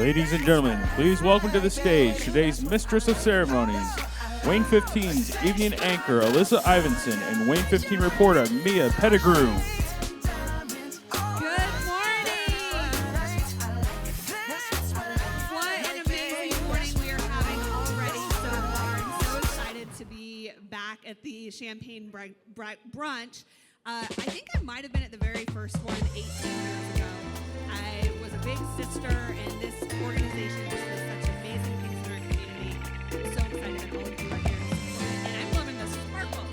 Ladies and gentlemen, please welcome to the stage today's Mistress of Ceremonies, Wayne 15's evening anchor Alyssa Ivinson and Wayne 15 reporter Mia Pettigrew. At the Champagne Brunch. I think I might have been at the very first one 18 years ago. I was a big sister, and this organization just does such amazing things in our community. I'm so excited that all of you are here to support it, and I'm loving the sparkles.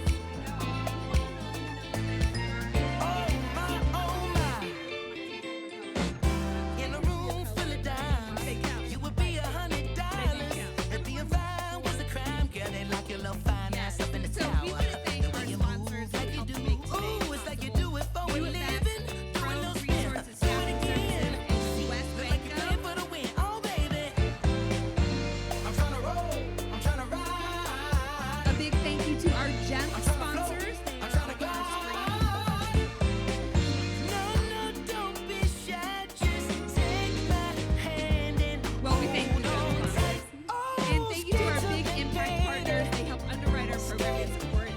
In a room full of dimes, you would be $100. If the environment was a crime, girl, they lock your little fine ass up in the tower. We want to thank our sponsors that help to make today. Ooh, it's like you do it for a living. Doing those resources, do it again. West Feel like you're playing for the win. Oh, baby. I'm trying to roll. I'm trying to ride. A big thank you to our gem sponsors. I'm trying to glide. No, don't be shy. Just take my hand and Well, we thank you, gem sponsors. And thank you to our big impact partners. They help underwrite our program and support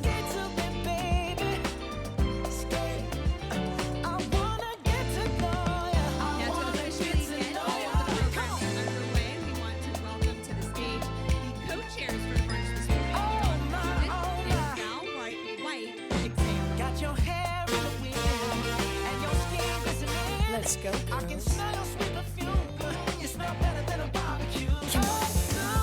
kids of the big level stuff. Now to officially get all of the programming underway, we want to welcome to the stage the co-chairs for Brunch this morning. And Val White exam. Got your hair in the wind and your skin glistening. Let's go, I can girls. smell your sweet perfume. You smell better than a barbecue. Superstar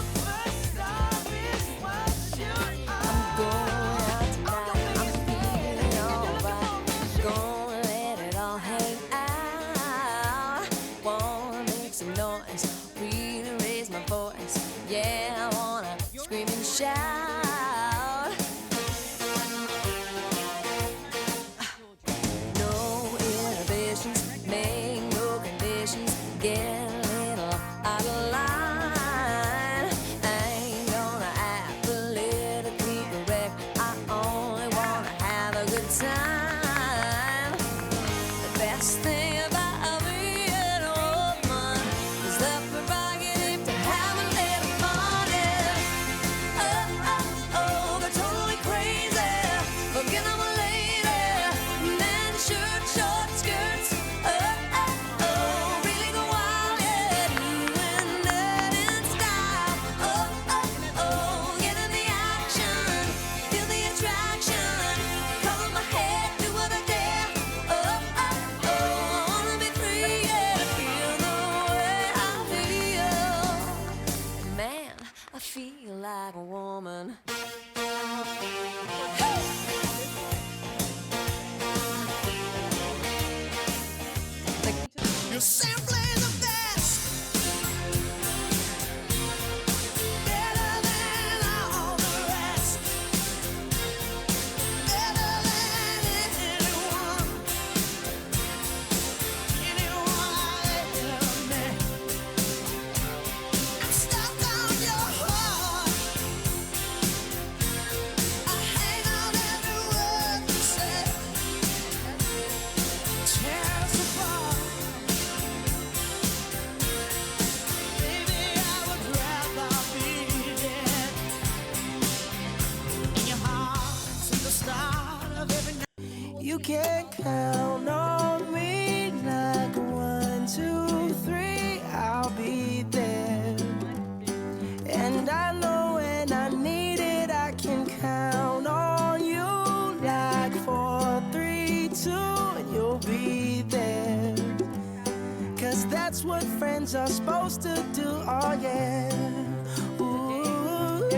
is what you are. Going out tonight, I'm feeling alright. Gonna let it all hang out. Wanna make some noise, really raise my voice. Yeah, I wanna scream and shout. No inhibitions, make no conditions. Get a little out of line. I ain't gonna act politically correct. I only wanna have a good time. The best thing about being a woman is the prerogative to have a little fun. But totally crazy. Forget I'm a lady. Man shirt, short skirts. Really go wild, yeah. Doing that in style. Get in the action. Feel the attraction. Cover my head, do what I dare. I wanna be free, yeah. Feel the way I feel. Man, I feel like a woman. You're simply the best. Better than all the rest. Better than anyone. Anyone I ever met. I'm stuck on your heart. I hang on every word you say. Tear us apart. Baby, I would rather be dead. In your heart's the start of every night. You can count on me like 1, 2, 3. I'll be there. And I know when I need it, I can count on you like 4, 3, 2, and you'll be there. 'Cause that's what friends are supposed to do, oh yeah. Ooh,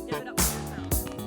Give it up for yourself.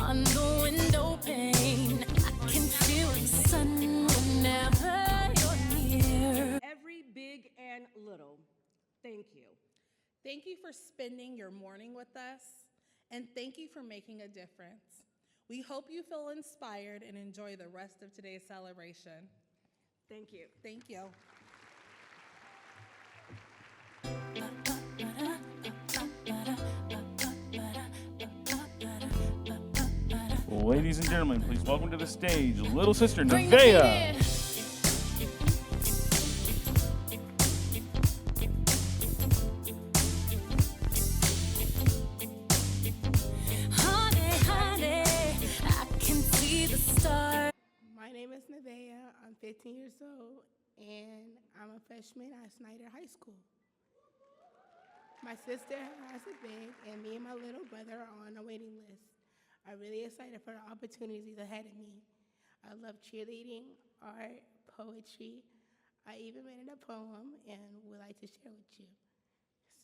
on the window pane. I can feel the sun whenever you're near. Every big and little, thank you. Thank you for spending your morning with us, and thank you for making a difference. We hope you feel inspired and enjoy the rest of today's celebration. Thank you. Thank you. Ladies and gentlemen, please welcome to the stage little sister Nevaeh. My name is Nevaeh. I'm 15 years old, and I'm a freshman at Snyder High School. My sister has a big, and me and my little brother are on a waiting list. I'm really excited for the opportunities ahead of me. I love cheerleading, art, poetry. I even written a poem and would like to share with you.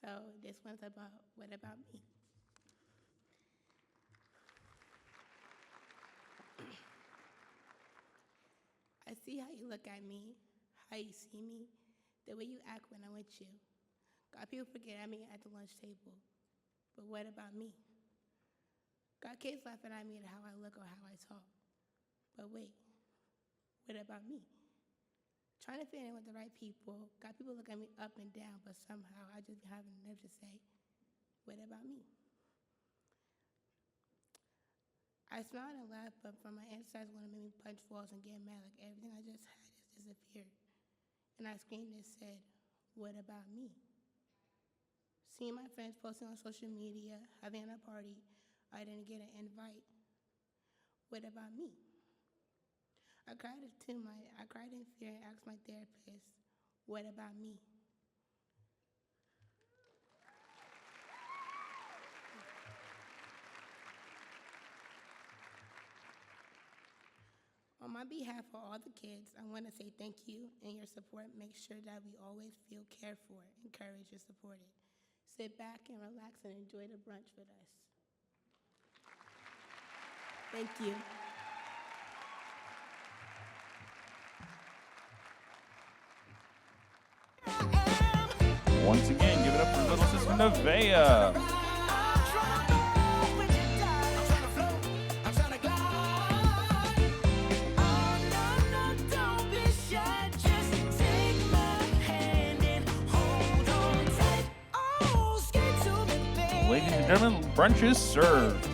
So this one's about what about me? I see how you look at me, how you see me, the way you act when I'm with you. God, people forget at me at the lunch table. But what about me? God, kids laughing at me at how I look or how I talk. But wait, what about me? Trying to fit in with the right people. God, people look at me up and down, but somehow I just have the nerve to say, what about me? I smiled and laughed, but from my insides want to make me punch walls and get mad like everything I just had just disappeared. And I screamed and said, what about me? Seeing my friends posting on social media, having a party, I didn't get an invite. What about me? I cried in fear and asked my therapist, what about me? On my behalf of all the kids, I want to say thank you, and your support makes sure that we always feel cared for, encouraged, and supported. Sit back and relax and enjoy the brunch with us. Thank you. Once again, give it up for little sister Nevaeh. Ladies and gentlemen, brunch is served.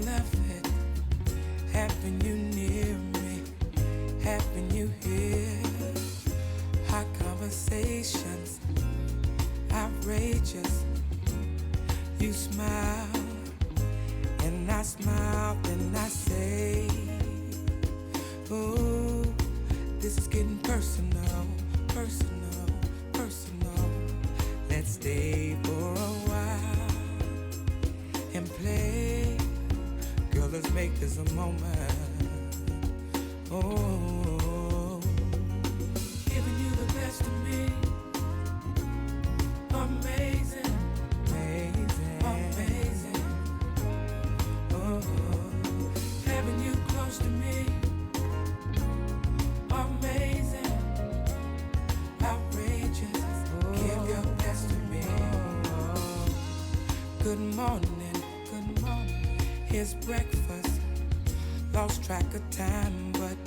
love it. Having you near me, having you here. Hot conversations, outrageous. You smile, and I smile, and I say, oh, this is getting personal, personal, personal. Let's stay for a while and play. Girl, let's make this a moment. Oh, giving you the best of me. Amazing, amazing, amazing. Oh, having you close to me. Amazing, outrageous. Give your best to me. Good morning, good morning. Here's breakfast. Lost track of time, but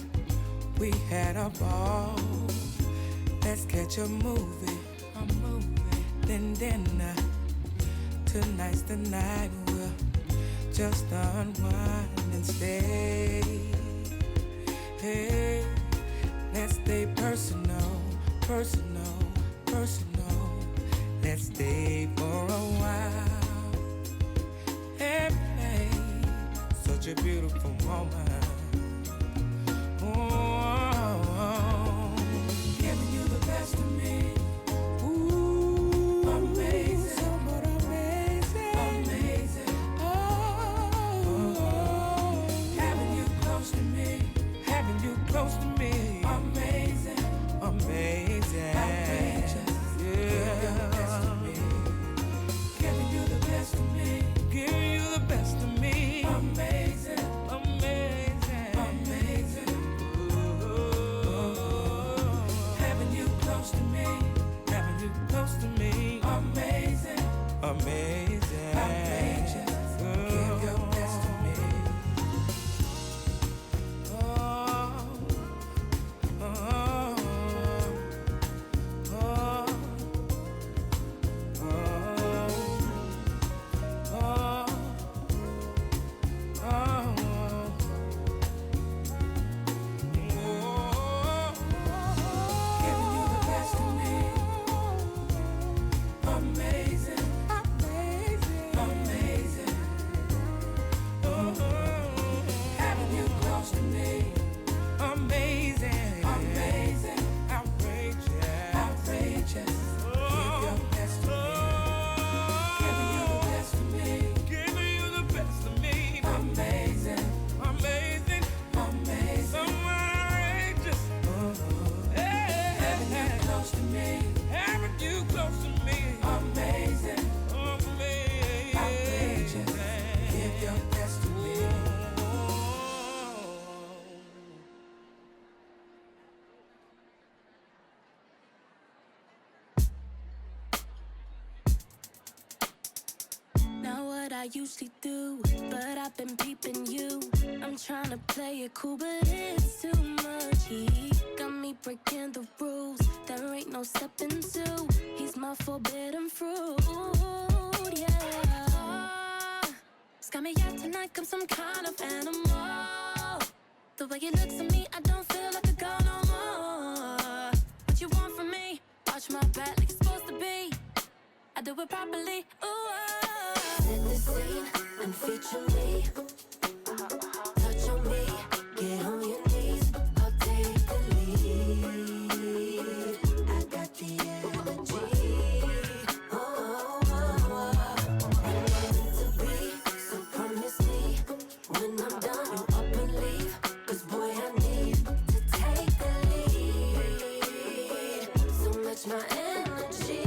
we had a ball. Let's catch a movie, then dinner. Tonight's the night we'll just unwind and stay. Hey, let's stay personal, personal, personal. Let's stay for a while. Hey, hey, such a beautiful moment. Oh, giving you the best of me. Ooh, amazing, but amazing, amazing. Oh, having you close to me, having you close to me. Amazing, amazing, outrageous. Yeah, the best of me. Giving you the best of me, giving you the best of me. Amazing, amazing, amazing. Ooh, having you close to me, having you close to me. Amazing, amazing, outrageous. Give your best to me. Oh, oh, oh, oh, oh. Giving you the best of me. Amazing, amazing, amazing. Having you close to me. Amazing, amazing, outrageous, outrageous. Give your best to me. Giving you the best of me. Giving you the best of me. Amazing, amazing, amazing. Outrageous. Having you close to me. Having you close to me. Amazing, amazing, outrageous. Give your best to me. Not what I usually do, but I've been peeping you. I'm trying to play it cool, but it's too much heat. Got me breaking the rules, there ain't no stepping to. He's my forbidden fruit, yeah. It's got me acting like I'm some kind of animal. The way he looks at me, I don't feel like a girl no more. What you want from me? Watch my back like it's supposed to be. I do it properly, ooh. Set the scene and feature me. Touch on me, get on your knees. I'll take the lead. I got the energy. Oh, oh, oh, oh. I'm meant to be, so promise me when I'm done, you up and leave. 'Cause boy, I need to take the lead. So much my energy.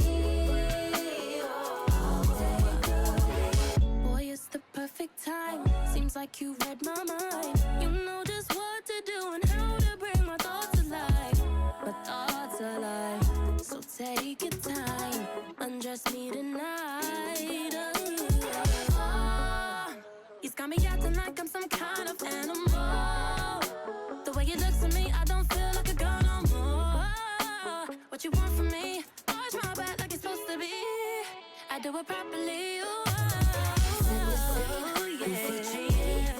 I'll take the lead. Boy, it's the perfect time. Seems like you read my mind. You know just what to do and how to bring my thoughts alive. My thoughts alive. So take your time. Undress me tonight. Oh, he's got me acting like I'm some kind of animal. The way he looks at me, I don't feel like a girl no more. What you want from me? Watch my back like it's supposed to be. I do it properly. Ooh, Set the scene and feature me.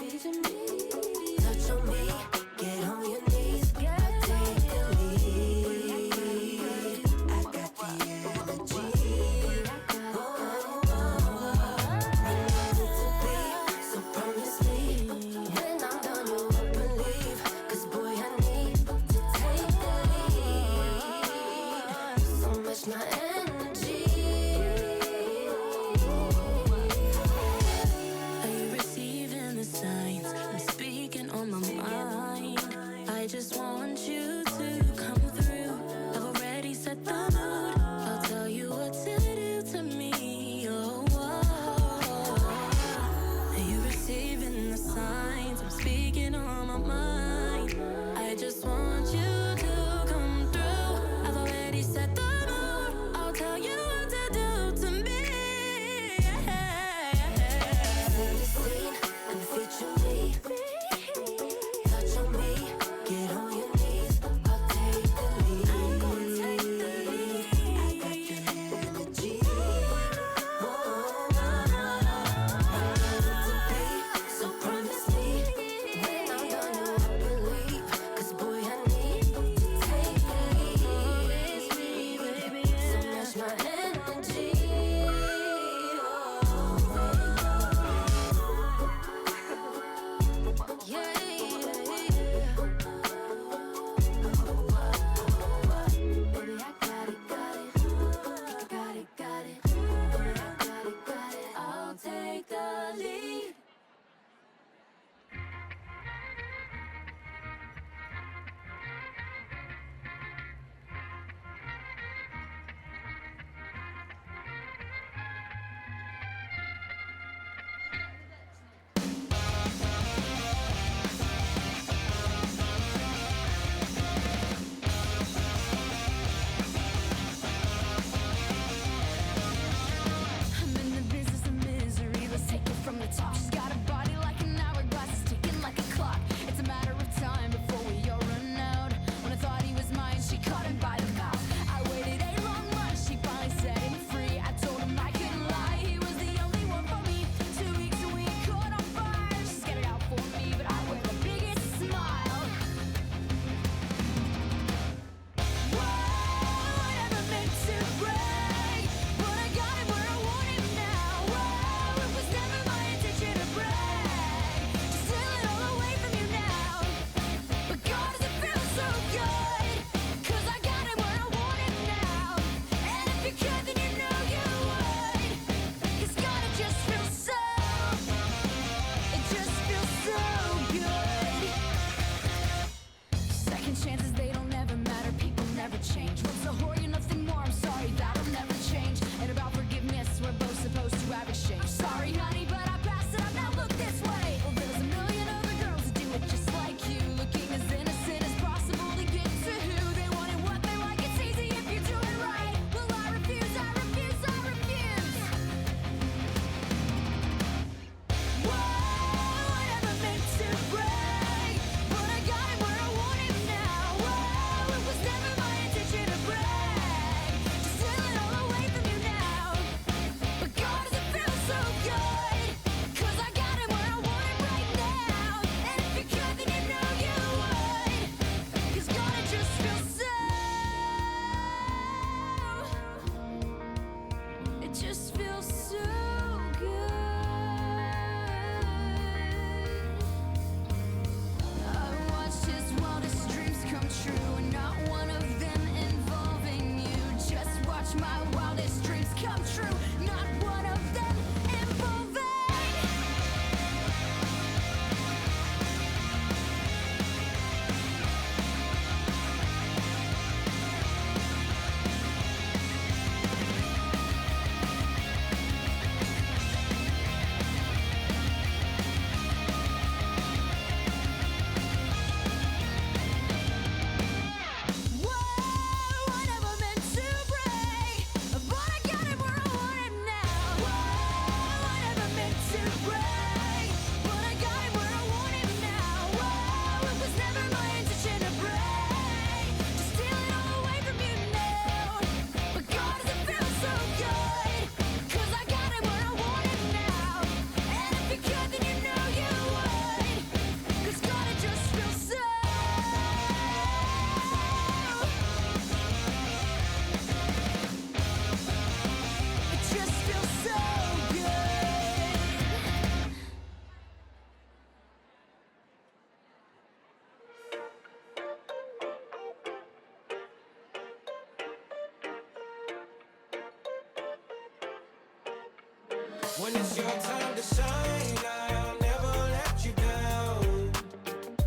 When it's your time to shine, I'll never let you down.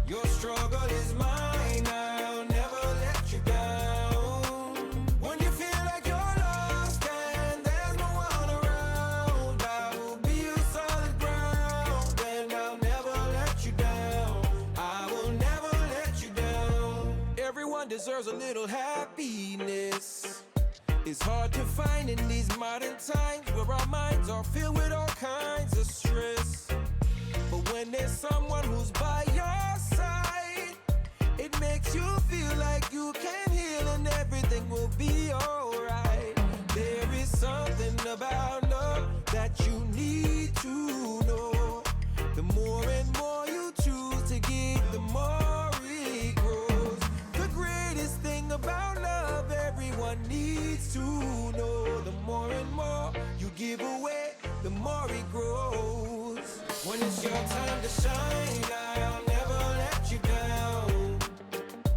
Your struggle is mine, I'll never let you down. When you feel like you're lost and there's no one around, I will be your solid ground, and I'll never let you down. I will never let you down. Everyone deserves a little happiness. It's hard to find in these modern times where our minds are filled with all kinds of stress. But when there's someone who's by your side, it makes you feel like you can heal and everything will be alright. There is something about love that you need to know. The more and more you choose to give, the more it grows. The greatest thing about love everyone needs to know. The more and more you give away, the more it grows. When it's your time to shine, I'll never let you down.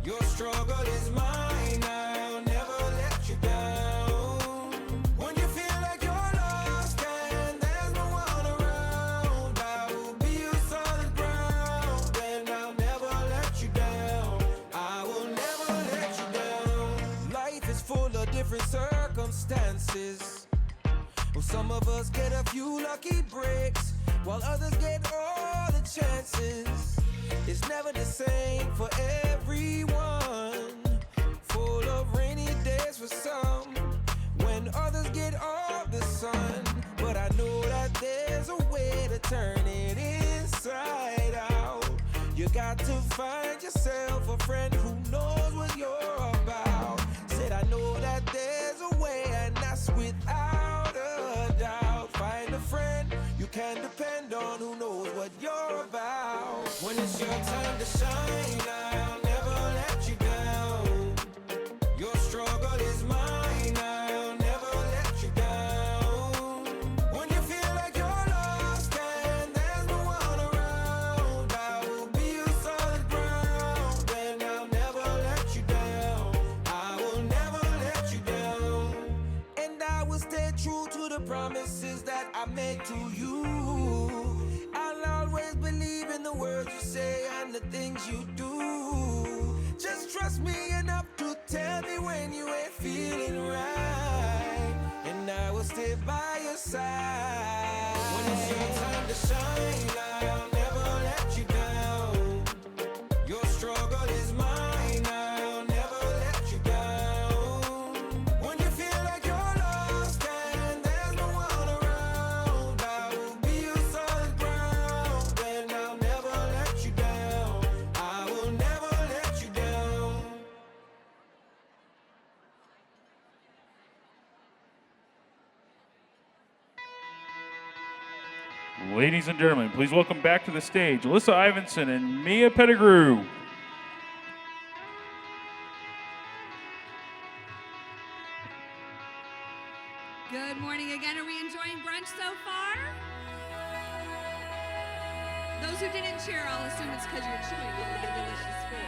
Your struggle is mine, I'll never let you down. When you feel like you're lost and there's no one around, I will be your solid ground, and I'll never let you down. I will never let you down. Life is full of different circumstances. Well, some of us get a few lucky breaks, while others get all the chances. It's never the same for everyone. Full of rainy days for some, when others get all the sun. But I know that there's a way to turn it inside out. You got to find yourself a friend who knows what you're about. Said I know that there's a way, and that's without a doubt. Find a friend you can depend on who knows what you're about. When it's your time to shine, I'll never let you down. Your struggle is mine, I'll never let you down. When you feel like you're lost and there's no one around, I will be your solid ground, and I'll never let you down. I will never let you down. And I will stay true to the promises that I made to you. I'll always believe in the words you say and the things you do. Just trust me enough to tell me when you ain't feeling right, and I will stay by your side. When it's your time to shine, I'll never let you down. Your struggle is mine, I'll never let you down. When you feel like you're lost and there's no one around, I will be your solid ground, and I'll never let you down. I will never let you down. Ladies and gentlemen, please welcome back to the stage Alyssa Ivinson and Mia Pettigrew. Good morning again. Are we enjoying brunch so far? Those who didn't cheer, I'll assume it's because you're chewing on the delicious food,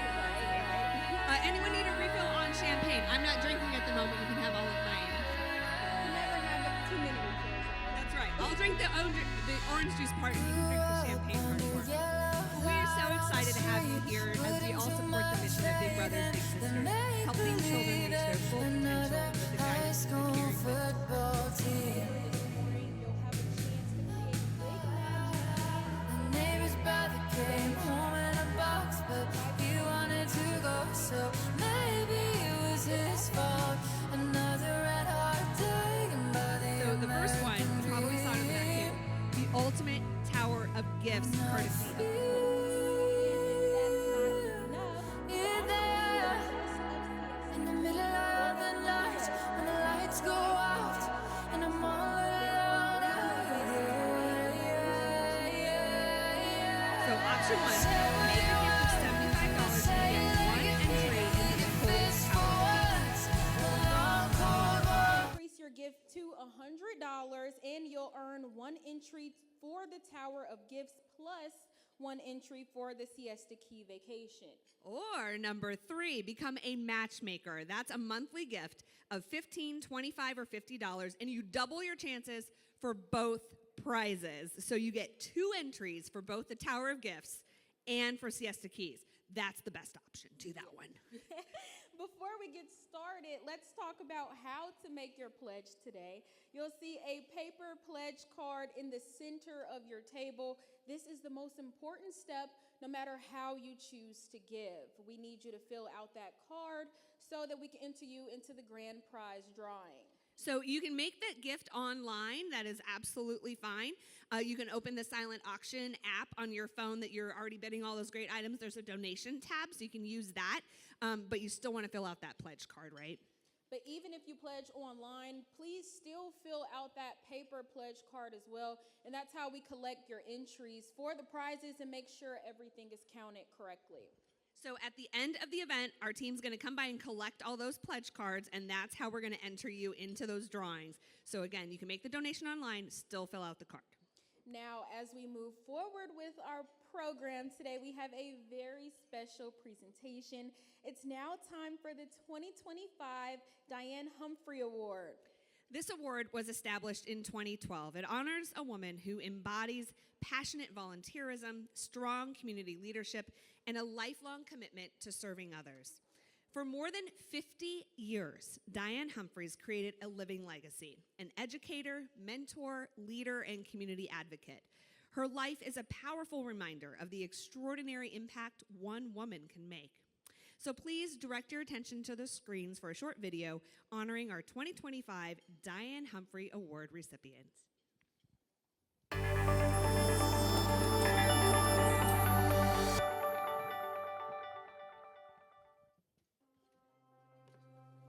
right? Anyone need a refill on champagne? I'm not drinking at the moment. You can have all of mine. Never have too many refills. That's right. I'll drink the orange juice part, and you can drink the champagne part for me. We are so excited to have you here as we all support the mission of Big Brothers Big Sisters, helping children reach their full potential with the guidance and the caring. Football team. The neighbor's brother came home in a box, but he wanted to go, so maybe it was his fault. Another red hot day, So the first one, you probably saw it in that too. The ultimate tower of gifts, courtesy of Kohl's. in the middle of the night when the lights go out and I'm all alone. So option one, make a gift of $75 and get one entry into the Kohl's tower of gifts. Increase your gift to $100 and you'll earn one entry for the Tower of Gifts plus one entry for the Siesta Key vacation. Or number 3, become a matchmaker. That's a monthly gift of $15, $25, or $50, and you double your chances for both prizes. So you get 2 entries for both the Tower of Gifts and for Siesta Keys. That's the best option. Do that one. Before we get started, let's talk about how to make your pledge today. You'll see a paper pledge card in the center of your table. This is the most important step no matter how you choose to give. We need you to fill out that card so that we can enter you into the grand prize drawing. So you can make that gift online. That is absolutely fine. You can open the silent auction app on your phone that you're already bidding all those great items. There's a donation tab, so you can use that. But you still want to fill out that pledge card, right? But even if you pledge online, please still fill out that paper pledge card as well. And that's how we collect your entries for the prizes and make sure everything is counted correctly. So at the end of the event, our team's going to come by and collect all those pledge cards, and that's how we're going to enter you into those drawings. So again, you can make the donation online, still fill out the card. Now, as we move forward with our program today, we have a very special presentation. It's now time for the 2025 Diane Humphrey Award. This award was established in 2012. It honors a woman who embodies passionate volunteerism, strong community leadership, and a lifelong commitment to serving others. For more than 50 years, Diane Humphreys created a living legacy, an educator, mentor, leader, and community advocate. Her life is a powerful reminder of the extraordinary impact one woman can make. So please direct your attention to the screens for a short video honoring our 2025 Diane Humphrey Award recipients.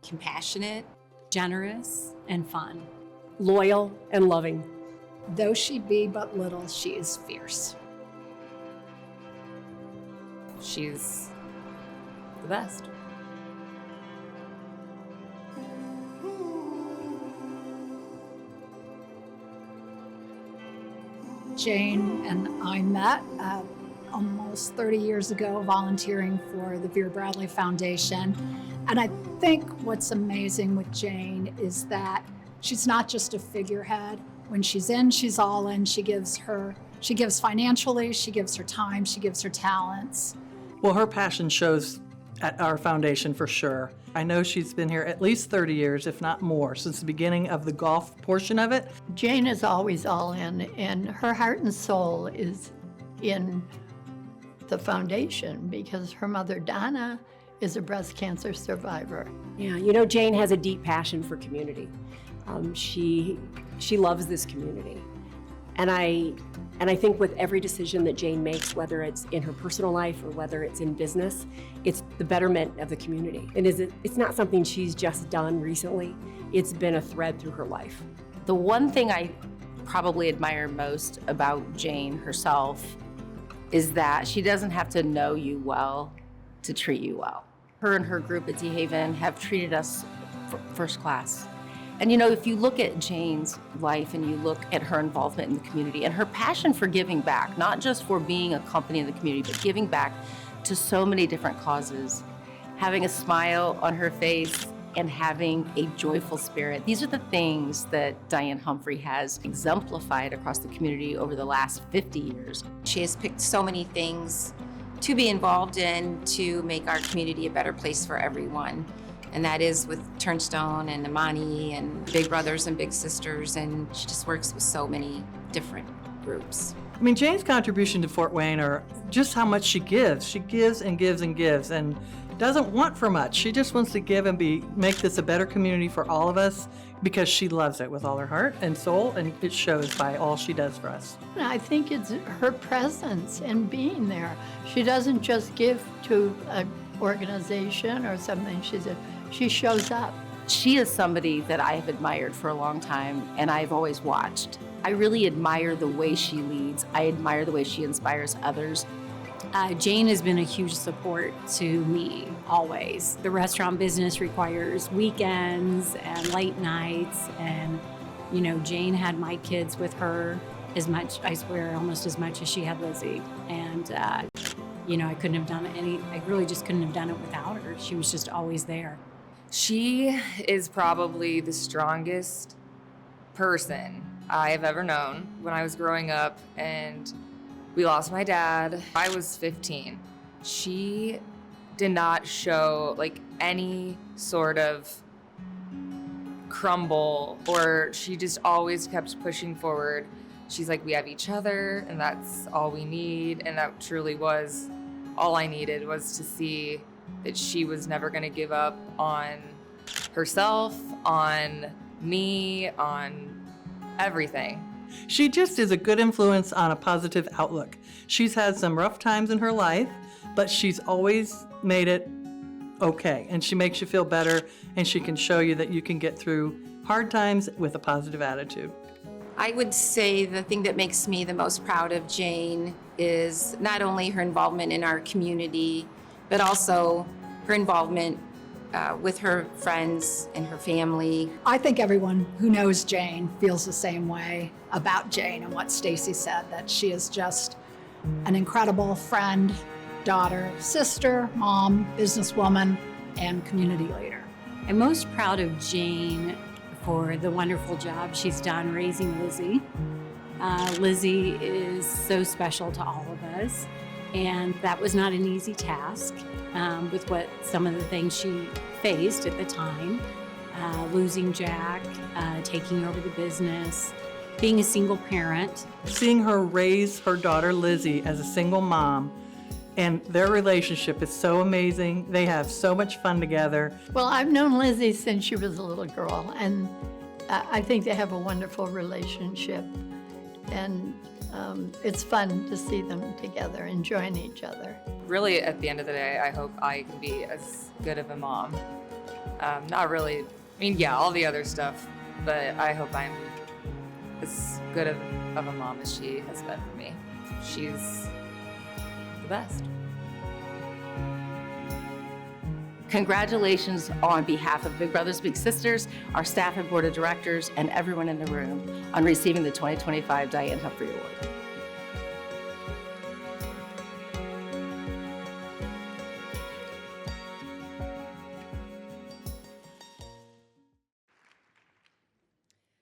Compassionate, generous, and fun. Loyal and loving. Though she be but little, she is fierce. She's the best. Jane and I met almost 30 years ago volunteering for the Vera Bradley Foundation. And I think what's amazing with Jane is that she's not just a figurehead. When she's in, she's all in. She gives financially, she gives her time, she gives her talents. Well, her passion shows at our foundation for sure. I know she's been here at least 30 years, if not more, since the beginning of the golf portion of it. Jane is always all in, and her heart and soul is in the foundation because her mother, Donna, is a breast cancer survivor. Yeah, you know, Jane has a deep passion for community. She loves this community. And I think with every decision that Jane makes, whether it's in her personal life or whether it's in business, it's the betterment of the community. And it's not something she's just done recently. It's been a thread through her life. The one thing I probably admire most about Jane herself is that she doesn't have to know you well to treat you well. Her and her group at D-Haven have treated us first class. And you know, if you look at Jane's life and you look at her involvement in the community and her passion for giving back, not just for being a company in the community, but giving back to so many different causes, having a smile on her face and having a joyful spirit. These are the things that Diane Humphrey has exemplified across the community over the last 50 years. She has picked so many things to be involved in to make our community a better place for everyone. And that is with Turnstone and Imani and Big Brothers and Big Sisters, and she just works with so many different groups. I mean, Jane's contribution to Fort Wayne are just how much she gives. She gives and gives and gives and doesn't want for much. She just wants to give and make this a better community for all of us because she loves it with all her heart and soul, and it shows by all she does for us. I think it's her presence and being there. She doesn't just give to an organization or something. She shows up. She is somebody that I have admired for a long time, and I've always watched. I really admire the way she leads. I admire the way she inspires others. Jane has been a huge support to me, always. The restaurant business requires weekends and late nights, and, you know, Jane had my kids with her as much, I swear, almost as much as she had Lizzie. And, you know, I really just couldn't have done it without her. She was just always there. She is probably the strongest person I've ever known. When I was growing up and we lost my dad, I was 15. She did not show like any sort of crumble, or she just always kept pushing forward. She's like, we have each other and that's all we need. And that truly was all I needed, was to see that she was never gonna give up on herself, on me, on everything. She just is a good influence on a positive outlook. She's had some rough times in her life, but she's always made it okay. And she makes you feel better, and she can show you that you can get through hard times with a positive attitude. I would say the thing that makes me the most proud of Jane is not only her involvement in our community, but also her involvement with her friends and her family. I think everyone who knows Jane feels the same way about Jane and what Stacy said, that she is just an incredible friend, daughter, sister, mom, businesswoman, and community leader. I'm most proud of Jane for the wonderful job she's done raising Lizzie. Lizzie is so special to all of us, and that was not an easy task with what some of the things she faced at the time, losing Jack, taking over the business, being a single parent. Seeing her raise her daughter Lizzie as a single mom, and their relationship is so amazing. They have so much fun together. Well, I've known Lizzie since she was a little girl, and I think they have a wonderful relationship. And it's fun to see them together, enjoying each other. Really, at the end of the day, I hope I can be as good of a mom. Not really, I mean, yeah, all the other stuff, but I hope I'm as good of a mom as she has been for me. She's the best. Congratulations on behalf of Big Brothers Big Sisters, our staff and board of directors, and everyone in the room on receiving the 2025 Diane Humphrey Award.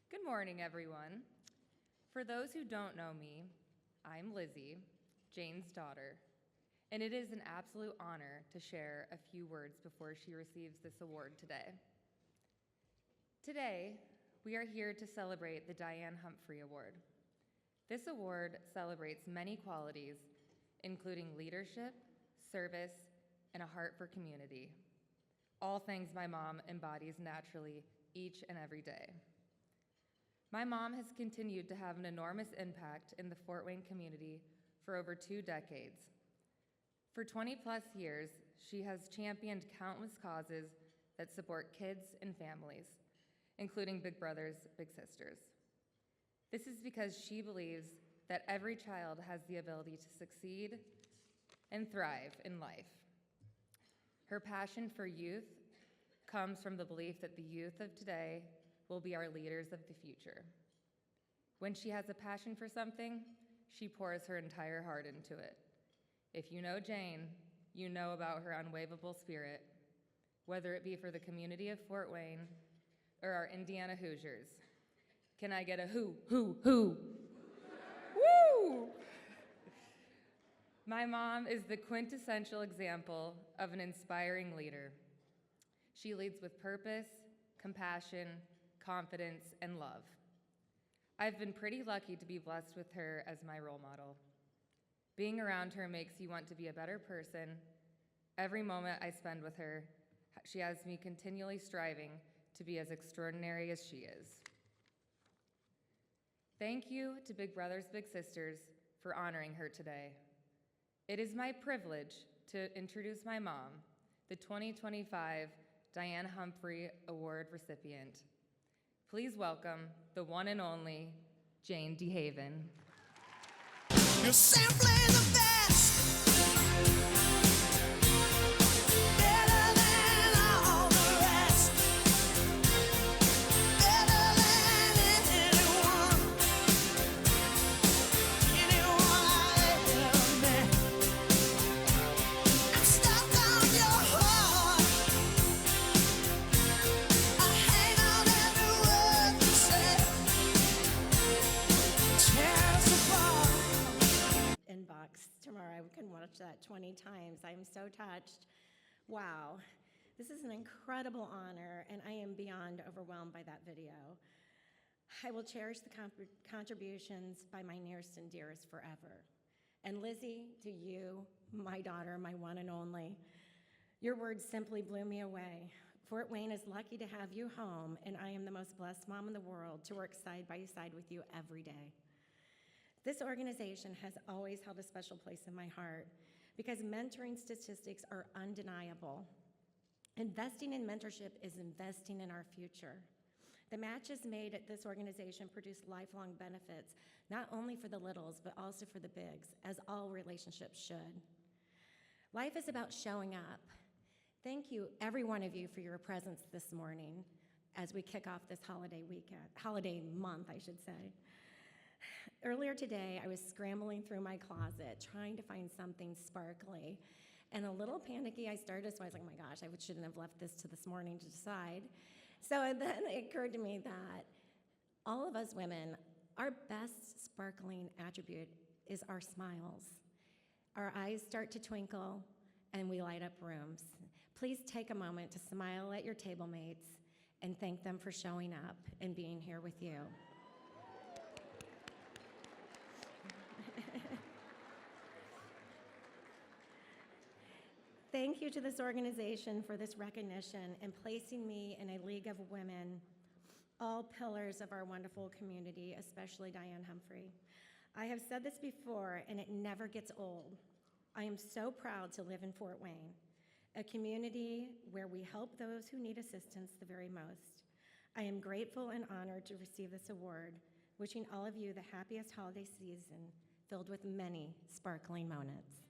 Good morning, everyone. For those who don't know me, I'm Lizzie, Jane's daughter, and it is an absolute honor to share a few words before she receives this award today. Today, we are here to celebrate the Diane Humphrey Award. This award celebrates many qualities, including leadership, service, and a heart for community. All things my mom embodies naturally each and every day. My mom has continued to have an enormous impact in the Fort Wayne community for over 2 decades. For 20+ years, she has championed countless causes that support kids and families, including Big Brothers Big Sisters. This is because she believes that every child has the ability to succeed and thrive in life. Her passion for youth comes from the belief that the youth of today will be our leaders of the future. When she has a passion for something, she pours her entire heart into it. If you know Jane, you know about her unwavering spirit, whether it be for the community of Fort Wayne or our Indiana Hoosiers. Can I get a hoo, hoo, hoo? Woo! My mom is the quintessential example of an inspiring leader. She leads with purpose, compassion, confidence, and love. I've been pretty lucky to be blessed with her as my role model. Being around her makes you want to be a better person. Every moment I spend with her, she has me continually striving to be as extraordinary as she is. Thank you to Big Brothers Big Sisters for honoring her today. It is my privilege to introduce my mom, the 2025 Diane Humphrey Award recipient. Please welcome the one and only Jane DeHaven. You're simply the best. Better than all the rest. Better than anyone. Anyone I ever met. I'm stuck on your heart. I hang on every word you say. can watch that 20 times. I am so touched. Wow. This is an incredible honor, and I am beyond overwhelmed by that video. I will cherish the contributions by my nearest and dearest forever. And Lizzie, to you, my daughter, my one and only, your words simply blew me away. Fort Wayne is lucky to have you home, and I am the most blessed mom in the world to work side by side with you every day. This organization has always held a special place in my heart because mentoring statistics are undeniable. Investing in mentorship is investing in our future. The matches made at this organization produce lifelong benefits, not only for the littles, but also for the bigs, as all relationships should. Life is about showing up. Thank you, every one of you, for your presence this morning as we kick off this holiday month, I should say. Earlier today, I was scrambling through my closet, trying to find something sparkly, and a little panicky I started, so I was like, oh my gosh, I shouldn't have left this to this morning to decide. So then it occurred to me that all of us women, our best sparkling attribute is our smiles. Our eyes start to twinkle, and we light up rooms. Please take a moment to smile at your table mates and thank them for showing up and being here with you. Thank you to this organization for this recognition and placing me in a league of women, all pillars of our wonderful community, especially Diane Humphrey. I have said this before, and it never gets old. I am so proud to live in Fort Wayne, a community where we help those who need assistance the very most. I am grateful and honored to receive this award, wishing all of you the happiest holiday season filled with many sparkling moments.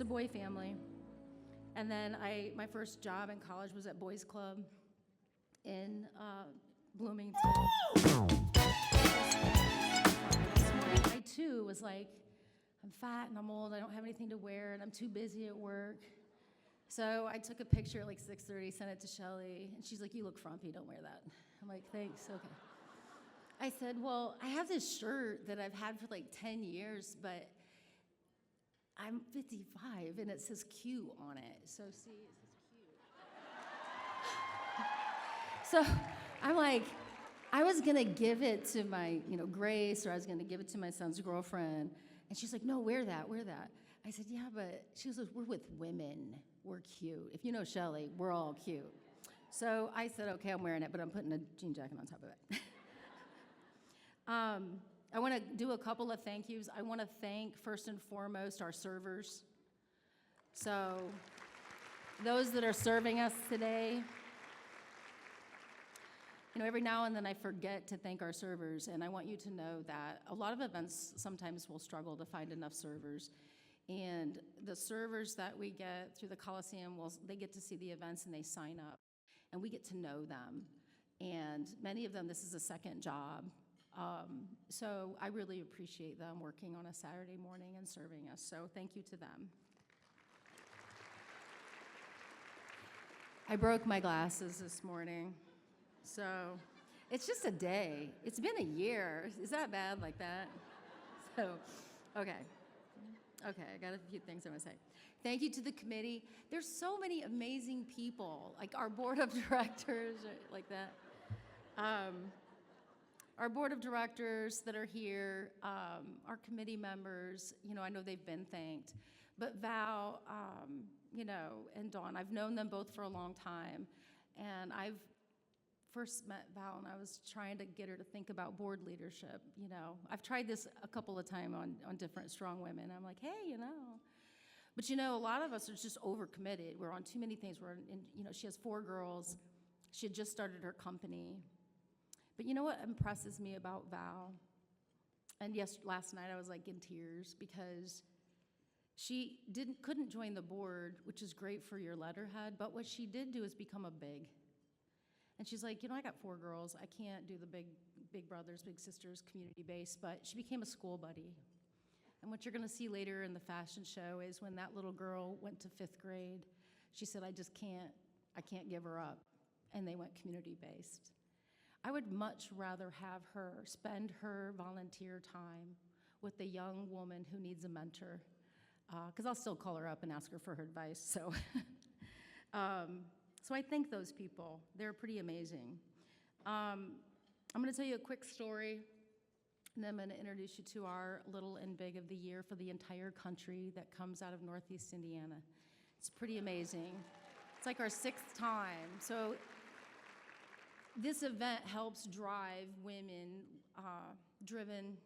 It's a boy family. And then my first job in college was at Boys Club in Bloomington. I too was like, I'm fat and I'm old, I don't have anything to wear, and I'm too busy at work. So I took a picture at like 6:30, sent it to Shelly, and she's like, you look frumpy, don't wear that. I'm like, thanks, okay. I said, well, I have this shirt that I've had for like 10 years, but I'm 55 and it says Q on it. So see, it says Q. So I'm like, I was gonna give it to my, Grace, or I was gonna give it to my son's girlfriend. And she's like, no, wear that, wear that. I said, yeah, but she was like, we're with women, we're cute. If you know Shelly, we're all cute. So I said, okay, I'm wearing it, but I'm putting a jean jacket on top of it. I want to do a couple of thank yous. I want to thank, first and foremost, our servers. So those that are serving us today, every now and then I forget to thank our servers, and I want you to know that a lot of events sometimes will struggle to find enough servers. And the servers that we get through the Coliseum, they get to see the events and they sign up, and we get to know them. And many of them, this is a second job. So I really appreciate them working on a Saturday morning and serving us. So thank you to them. I broke my glasses this morning. So it's just a day. It's been a year. Is that bad like that? So, okay. Okay, I got a few things I want to say. Thank you to the committee. There's so many amazing people, like our board of directors, like that. Our board of directors that are here, our committee members, I know they've been thanked. But Val, and Dawn, I've known them both for a long time. And I've first met Val and I was trying to get her to think about board leadership, I've tried this a couple of times on different strong women. I'm like, hey, But a lot of us are just overcommitted. We're on too many things. She has 4 girls. She had just started her company. But you know what impresses me about Val? And yes, last night I was like in tears because she couldn't join the board, which is great for your letterhead, but what she did do is become a big. And she's like, I got 4 girls. I can't do the big brothers, big sisters, community base, but she became a school buddy. And what you're gonna see later in the fashion show is when that little girl went to 5th grade, she said, I can't give her up. And they went community based. I would much rather have her spend her volunteer time with a young woman who needs a mentor, because I'll still call her up and ask her for her advice. So, so I thank those people. They're pretty amazing. I'm going to tell you a quick story, and then I'm going to introduce you to our Little and Big of the Year for the entire country that comes out of Northeast Indiana. It's pretty amazing. It's like our 6th time. So this event helps drive women-driven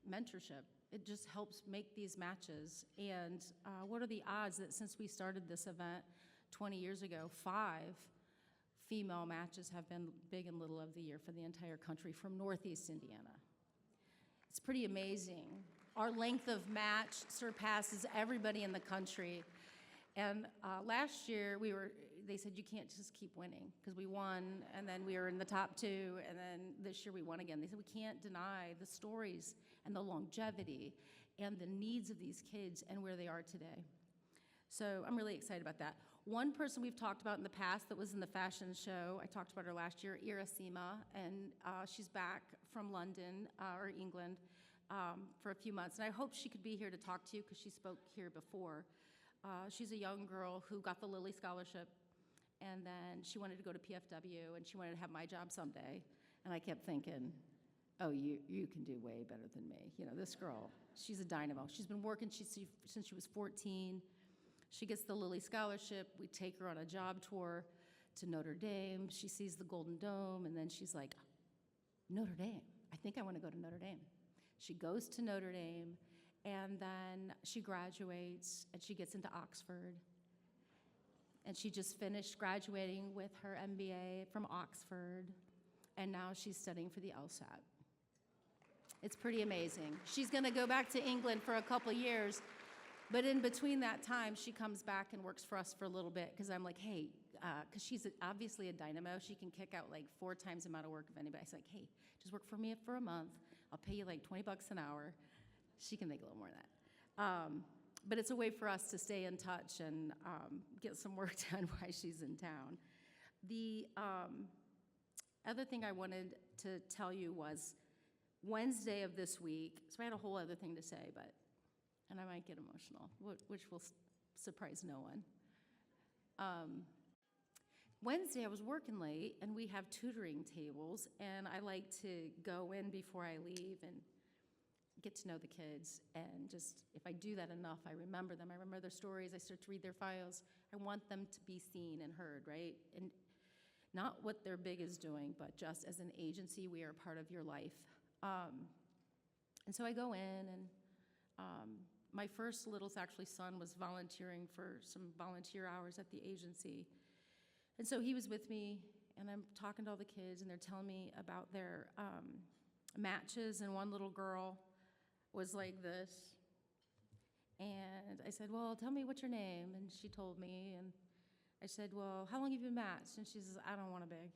mentorship. It just helps make these matches. And what are the odds that since we started this event 20 years ago, 5 female matches have been Big and Little of the Year for the entire country from Northeast Indiana? It's pretty amazing. Our length of match surpasses everybody in the country. And last year, they said you can't just keep winning, because we won, and then we were in the top 2, and then this year we won again. They said we can't deny the stories and the longevity and the needs of these kids and where they are today. So I'm really excited about that. One person we've talked about in the past that was in the fashion show, I talked about her last year, Irasima, and she's back from London or England for a few months. And I hope she could be here to talk to you because she spoke here before. She's a young girl who got the Lilly Scholarship, and then she wanted to go to PFW, and she wanted to have my job someday. And I kept thinking, oh, you can do way better than me. This girl, she's a dynamo. She's been working since she was 14. She gets the Lilly Scholarship. We take her on a job tour to Notre Dame. She sees the Golden Dome, and then she's like, Notre Dame. I think I want to go to Notre Dame. She goes to Notre Dame, and then she graduates, and she gets into Oxford. And she just finished graduating with her MBA from Oxford, and now she's studying for the LSAT. It's pretty amazing. She's going to go back to England for a couple years, But in between that time, she comes back and works for us for a little bit because I'm like, hey, because she's obviously a dynamo. She can kick out like 4 times the amount of work of anybody. I was like, hey, just work for me for a month. I'll pay you like $20 an hour. She can make a little more than that. But it's a way for us to stay in touch and get some work done while she's in town. The other thing I wanted to tell you was Wednesday of this week, so I had a whole other thing to say, and I might get emotional, which will surprise no one. Wednesday, I was working late, and we have tutoring tables, and I like to go in before I leave and get to know the kids, and just, if I do that enough, I remember them. I remember their stories. I start to read their files. I want them to be seen and heard, right? And not what their big is doing, but just as an agency, we are part of your life. And so I go in, and my first little's actually son was volunteering for some volunteer hours at the agency. And so he was with me, and I'm talking to all the kids, and they're telling me about their matches, and one little girl was like this. And I said, well, tell me what's your name? And she told me, and I said, well, how long have you been matched? And she says, I don't want to beg.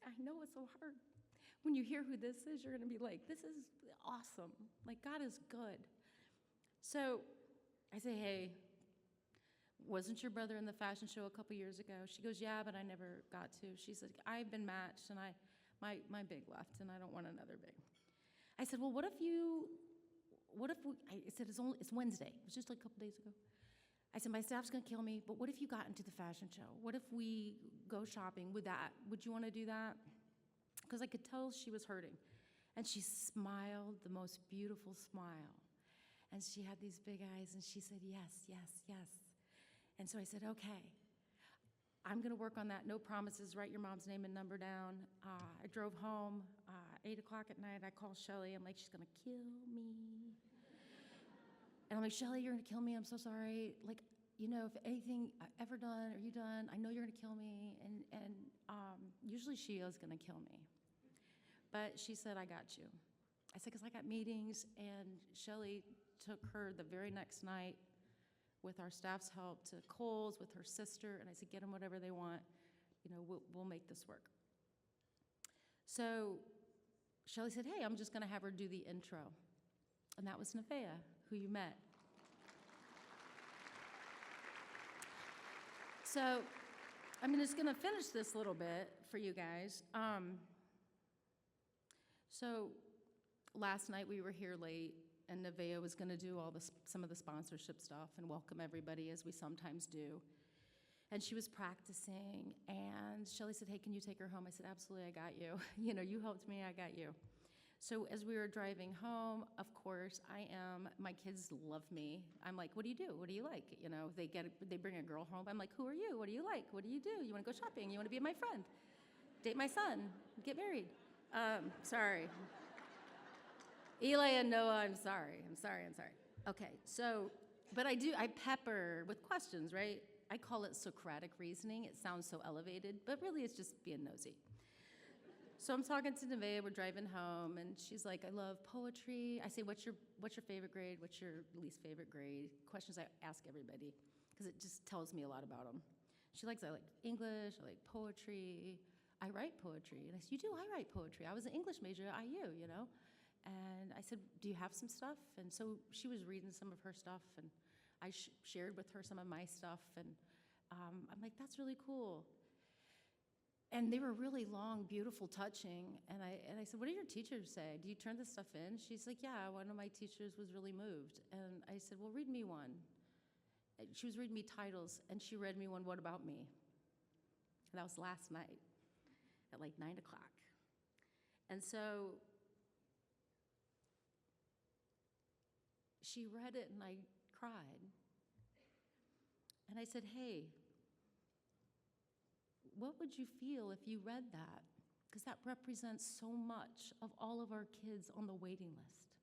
I know it's so hard. When you hear who this is, you're going to be like, this is awesome. Like, God is good. So I say, hey, wasn't your brother in the fashion show a couple years ago? She goes, yeah, but I never got to. She said, I've been matched, and my big left, and I don't want another big. I said, well, what if I said, it's Wednesday. It was just like a couple days ago. I said, my staff's going to kill me, but what if you got into the fashion show? What if we go shopping with that? Would you want to do that? Because I could tell she was hurting. And she smiled, the most beautiful smile. And she had these big eyes, and she said, yes, yes, yes. And so I said, okay, I'm going to work on that. No promises. Write your mom's name and number down. I drove home, 8 o'clock at night. I called Shelly. I'm like, she's going to kill me. And I'm like, Shelly, you're going to kill me. I'm so sorry. Like, you know, if anything I've ever done or you done, I know you're going to kill me. And usually she is going to kill me. But she said, I got you. I said, because I got meetings. And Shelly took her the very next night with our staff's help to Kohl's with her sister. And I said, get them whatever they want. You know, we'll make this work. So Shelly said, hey, I'm just going to have her do the intro. And that was Nevaeh, who you met. So I'm just going to finish this little bit for you guys. So last night we were here late, and Nevaeh was going to do some of the sponsorship stuff and welcome everybody, as we sometimes do. And she was practicing, and Shelly said, hey, can you take her home? I said, absolutely, I got you. You know, you helped me, I got you. So as we were driving home, of course, my kids love me. I'm like, what do you do? What do you like? You know, they bring a girl home. I'm like, who are you? What do you like? What do? You want to go shopping? You want to be my friend? Date my son? Get married? Sorry. Eli and Noah, I'm sorry. Okay, so, but I pepper with questions, right? I call it Socratic reasoning. It sounds so elevated, but really it's just being nosy. So I'm talking to Nevaeh, we're driving home, and she's like, I love poetry. I say, what's your favorite grade? What's your least favorite grade? Questions I ask everybody, because it just tells me a lot about them. I like English, I like poetry. I write poetry. And I said, you do? I write poetry. I was an English major at IU, you know? And I said, do you have some stuff? And so she was reading some of her stuff, and I shared with her some of my stuff, and I'm like, that's really cool. And they were really long, beautiful, touching. And I said, what do your teachers say? Do you turn this stuff in? She's like, yeah, one of my teachers was really moved. And I said, well, read me one. And she was reading me titles, and she read me one, What About Me? And that was last night at like 9 o'clock. And so she read it, and I cried. And I said, hey, what would you feel if you read that? Because that represents so much of all of our kids on the waiting list.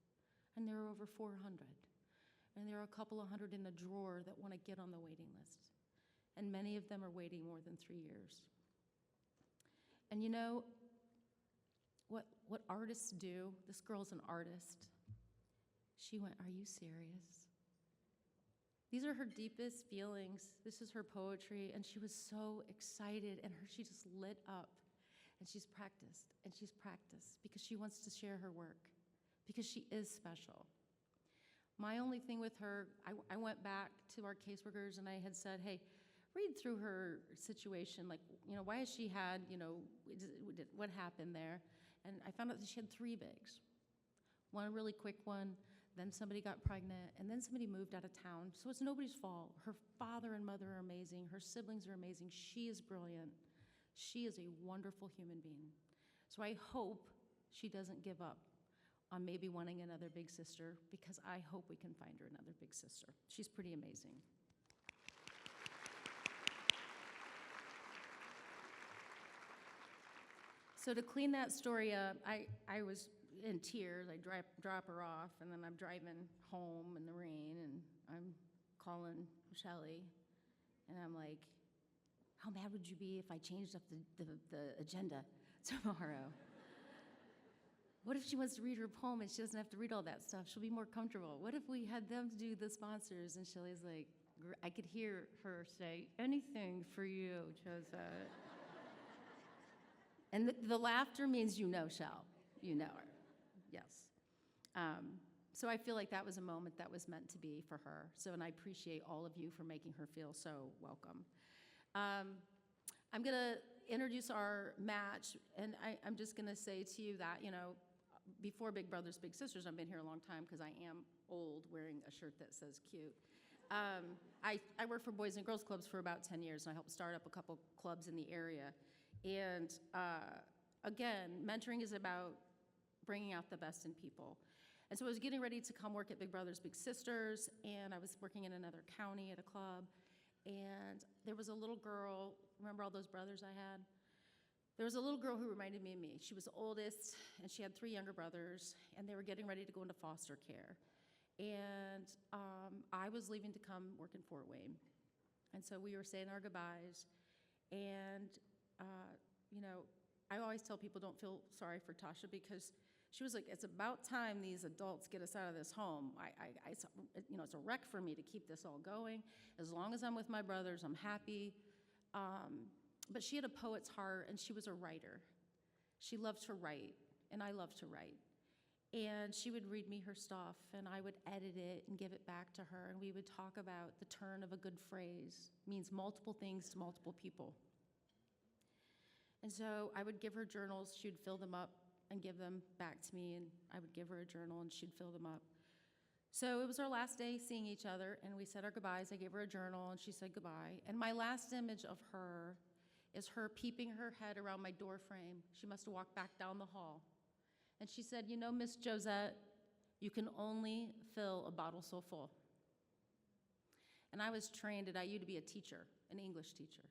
And there are over 400. And there are a couple of hundred in the drawer that want to get on the waiting list. And many of them are waiting more than 3 years. And you know, what what artists do. This girl's an artist. She went, "Are you serious?" These are her deepest feelings. This is her poetry, and she was so excited, and she just lit up. And she's practiced, because she wants to share her work, because she is special. My only thing with her, I went back to our caseworkers and I had said, hey, read through her situation, like, why has she had, what happened there? And I found out that she had 3 bigs. One really quick one, then somebody got pregnant, and then somebody moved out of town. So it's nobody's fault. Her father and mother are amazing. Her siblings are amazing. She is brilliant. She is a wonderful human being. So I hope she doesn't give up on maybe wanting another big sister, because I hope we can find her another big sister. She's pretty amazing. So to clean that story up, I was in tears. I drop her off, and then I'm driving home in the rain, and I'm calling Shelly, and I'm like, how mad would you be if I changed up the agenda tomorrow? What if she wants to read her poem and she doesn't have to read all that stuff? She'll be more comfortable. What if we had them do the sponsors? And Shelly's like, I could hear her say, anything for you, Josette. And the laughter means you know Shell. You know her. Yes. So I feel like that was a moment that was meant to be for her. So, and I appreciate all of you for making her feel so welcome. I'm going to introduce our match, and I'm just going to say to you that, before Big Brothers Big Sisters, I've been here a long time because I am old, wearing a shirt that says cute. I worked for Boys and Girls Clubs for about 10 years, and I helped start up a couple clubs in the area. And again, mentoring is about bringing out the best in people. And so I was getting ready to come work at Big Brothers Big Sisters, and I was working in another county at a club, and there was a little girl. Remember all those brothers I had? There was a little girl who reminded me of me. She was the oldest, and she had 3 younger brothers, and they were getting ready to go into foster care. And I was leaving to come work in Fort Wayne. And so we were saying our goodbyes. And, I always tell people don't feel sorry for Tasha, because she was like, it's about time these adults get us out of this home. It's a wreck for me to keep this all going. As long as I'm with my brothers, I'm happy. But she had a poet's heart, and she was a writer. She loved to write, and I love to write. And she would read me her stuff, and I would edit it and give it back to her, and we would talk about the turn of a good phrase. It means multiple things to multiple people. And so I would give her journals. She would fill them up and give them back to me, and I would give her a journal, and she'd fill them up. So it was our last day seeing each other, and we said our goodbyes. I gave her a journal, and she said goodbye. And my last image of her is her peeping her head around my door frame. She must have walked back down the hall. And she said, Miss Josette, you can only fill a bottle so full. And I was trained at IU to be a teacher, an English teacher.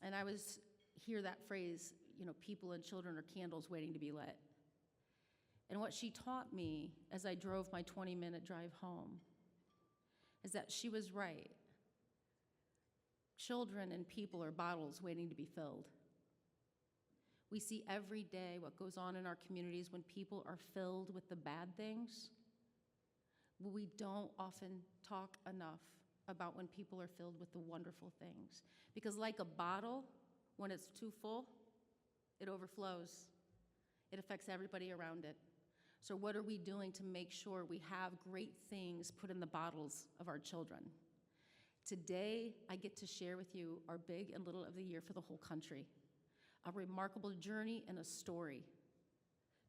And I was hear that phrase, people and children are candles waiting to be lit. And what she taught me as I drove my 20-minute drive home is that she was right. Children and people are bottles waiting to be filled. We see every day what goes on in our communities when people are filled with the bad things. But we don't often talk enough about when people are filled with the wonderful things. Because like a bottle, when it's too full, it overflows. It affects everybody around it. So what are we doing to make sure we have great things put in the bottles of our children? Today, I get to share with you our big and little of the year for the whole country. A remarkable journey and a story,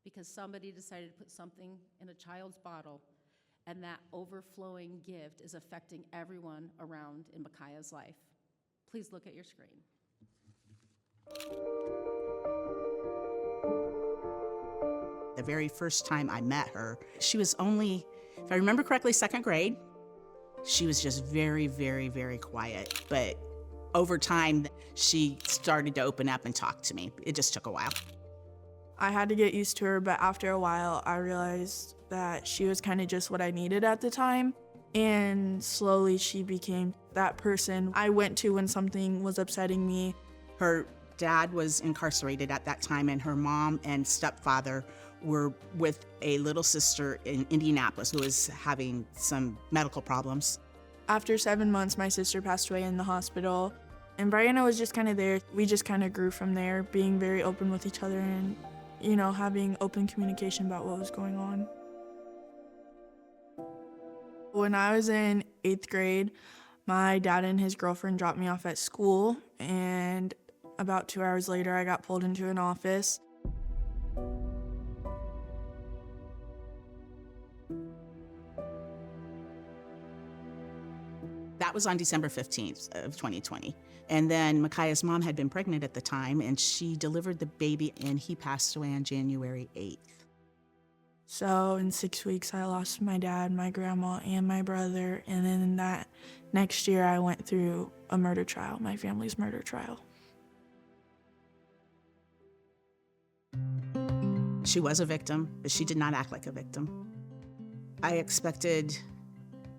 because somebody decided to put something in a child's bottle, and that overflowing gift is affecting everyone around in Micaiah's life. Please look at your screen. The very first time I met her, she was only, if I remember correctly, 2nd grade. She was just very, very, very quiet. But over time, she started to open up and talk to me. It just took a while. I had to get used to her, but after a while, I realized that she was kind of just what I needed at the time. And slowly, she became that person I went to when something was upsetting me. Her dad was incarcerated at that time, and her mom and stepfather were with a little sister in Indianapolis who was having some medical problems. After 7 months, my sister passed away in the hospital, and Brianna was just kind of there. We just kind of grew from there, being very open with each other and, you know, having open communication about what was going on. When I was in 8th grade, my dad and his girlfriend dropped me off at school, and about 2 hours later, I got pulled into an office. That was on December 15th of 2020. And then Micaiah's mom had been pregnant at the time, and she delivered the baby, and he passed away on January 8th. So in 6 weeks, I lost my dad, my grandma, and my brother. And then that next year, I went through a murder trial, my family's murder trial. She was a victim, but she did not act like a victim. I expected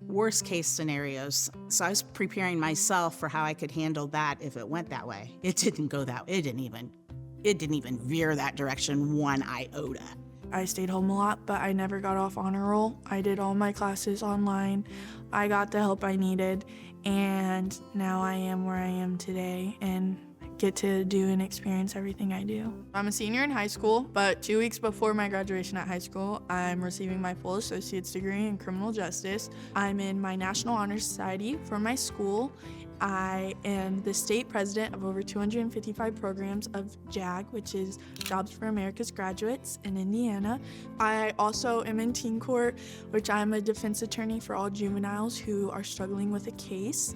worst case scenarios, so I was preparing myself for how I could handle that if it went that way. It didn't go that way. It didn't even veer that direction one iota. I stayed home a lot, but I never got off honor roll. I did all my classes online. I got the help I needed, and now I am where I am today and get to do and experience everything I do. I'm a senior in high school, but 2 weeks before my graduation at high school, I'm receiving my full associate's degree in criminal justice. I'm in my National Honor Society for my school. I am the state president of over 255 programs of JAG, which is Jobs for America's Graduates in Indiana. I also am in teen court, which I'm a defense attorney for all juveniles who are struggling with a case.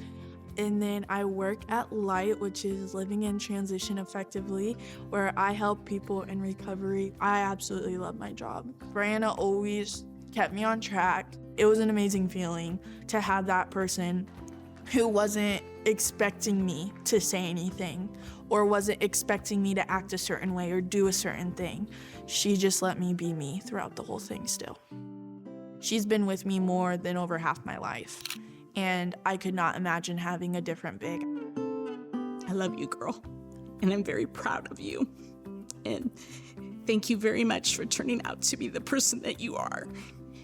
And then I work at Light, which is Living in Transition Effectively, where I help people in recovery. I absolutely love my job. Brianna always kept me on track. It was an amazing feeling to have that person who wasn't expecting me to say anything or wasn't expecting me to act a certain way or do a certain thing. She just let me be me throughout the whole thing still. She's been with me more than over half my life, and I could not imagine having a different big. I love you, girl, and I'm very proud of you. And thank you very much for turning out to be the person that you are.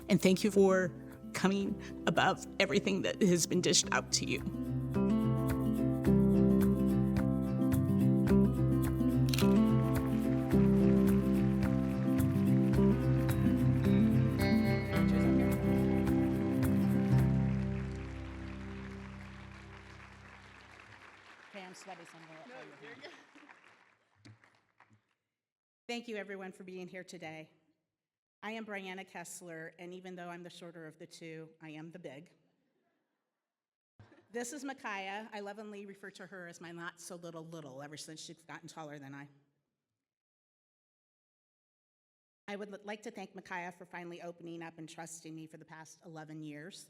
And thank you for coming above everything that has been dished out to you. Thank you, everyone, for being here today. I am Brianna Kessler, and even though I'm the shorter of the two, I am the big. This is Micaiah. I lovingly refer to her as my not-so-little ever since she's gotten taller than I. I would like to thank Micaiah for finally opening up and trusting me for the past 11 years.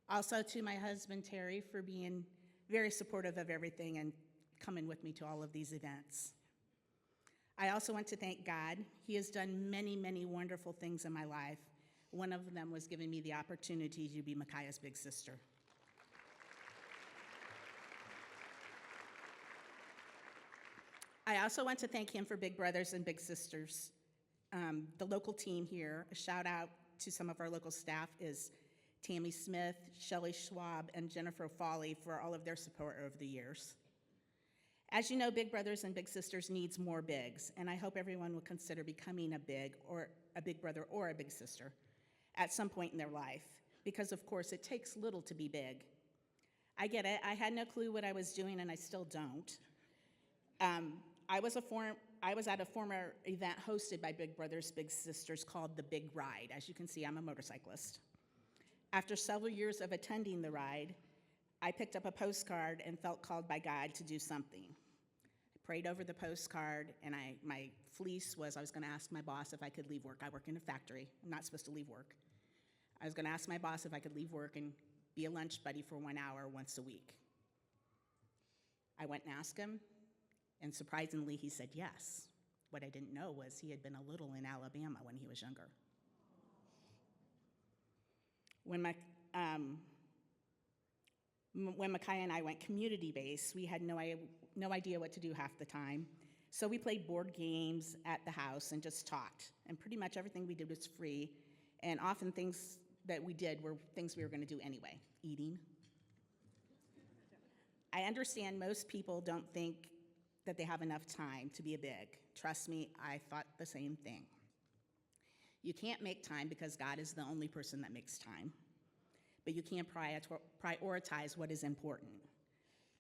Also to my husband, Terry, for being very supportive of everything and coming with me to all of these events. I also want to thank God. He has done many, many wonderful things in my life. One of them was giving me the opportunity to be Micaiah's big sister. I also want to thank him for Big Brothers and Big Sisters. The local team here, a shout out to some of our local staff is Tammy Smith, Shelley Schwab, and Jennifer Foley for all of their support over the years. As you know, Big Brothers and Big Sisters needs more bigs, and I hope everyone will consider becoming a big brother or a big sister at some point in their life, because of course it takes little to be big. I get it, I had no clue what I was doing and I still don't. I was at a former event hosted by Big Brothers Big Sisters called The Big Ride. As you can see, I'm a motorcyclist. After several years of attending the ride, I picked up a postcard and felt called by God to do something. I prayed over the postcard, and my fleece was I was going to ask my boss if I could leave work. I work in a factory. I'm not supposed to leave work. I was going to ask my boss if I could leave work and be a lunch buddy for 1 hour once a week. I went and asked him, and surprisingly, he said yes. What I didn't know was he had been a little in Alabama when he was younger. When When Micaiah and I went community-based, we had no idea what to do half the time. So we played board games at the house and just talked. And pretty much everything we did was free. And often things that we did were things we were going to do anyway, eating. I understand most people don't think that they have enough time to be a big. Trust me, I thought the same thing. You can't make time because God is the only person that makes time. But you can prioritize what is important.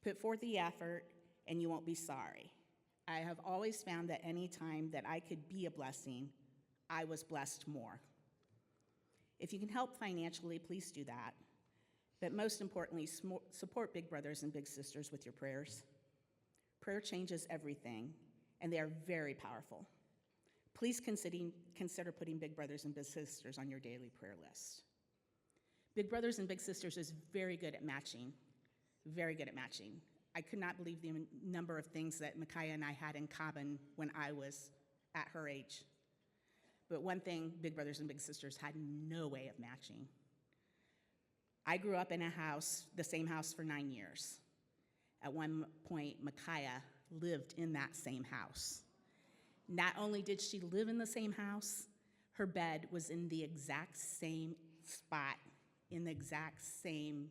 Put forth the effort, and you won't be sorry. I have always found that any time that I could be a blessing, I was blessed more. If you can help financially, please do that. But most importantly, support big brothers and big sisters with your prayers. Prayer changes everything, and they are very powerful. Please consider putting big brothers and big sisters on your daily prayer list. Big brothers and big sisters is very good at matching, very good at matching. I could not believe the number of things that Micaiah and I had in common when I was at her age. But one thing big brothers and big sisters had no way of matching. I grew up in a house, the same house, for 9 years. At one point, Micaiah lived in that same house. Not only did she live in the same house, her bed was in the exact same spot, in the exact same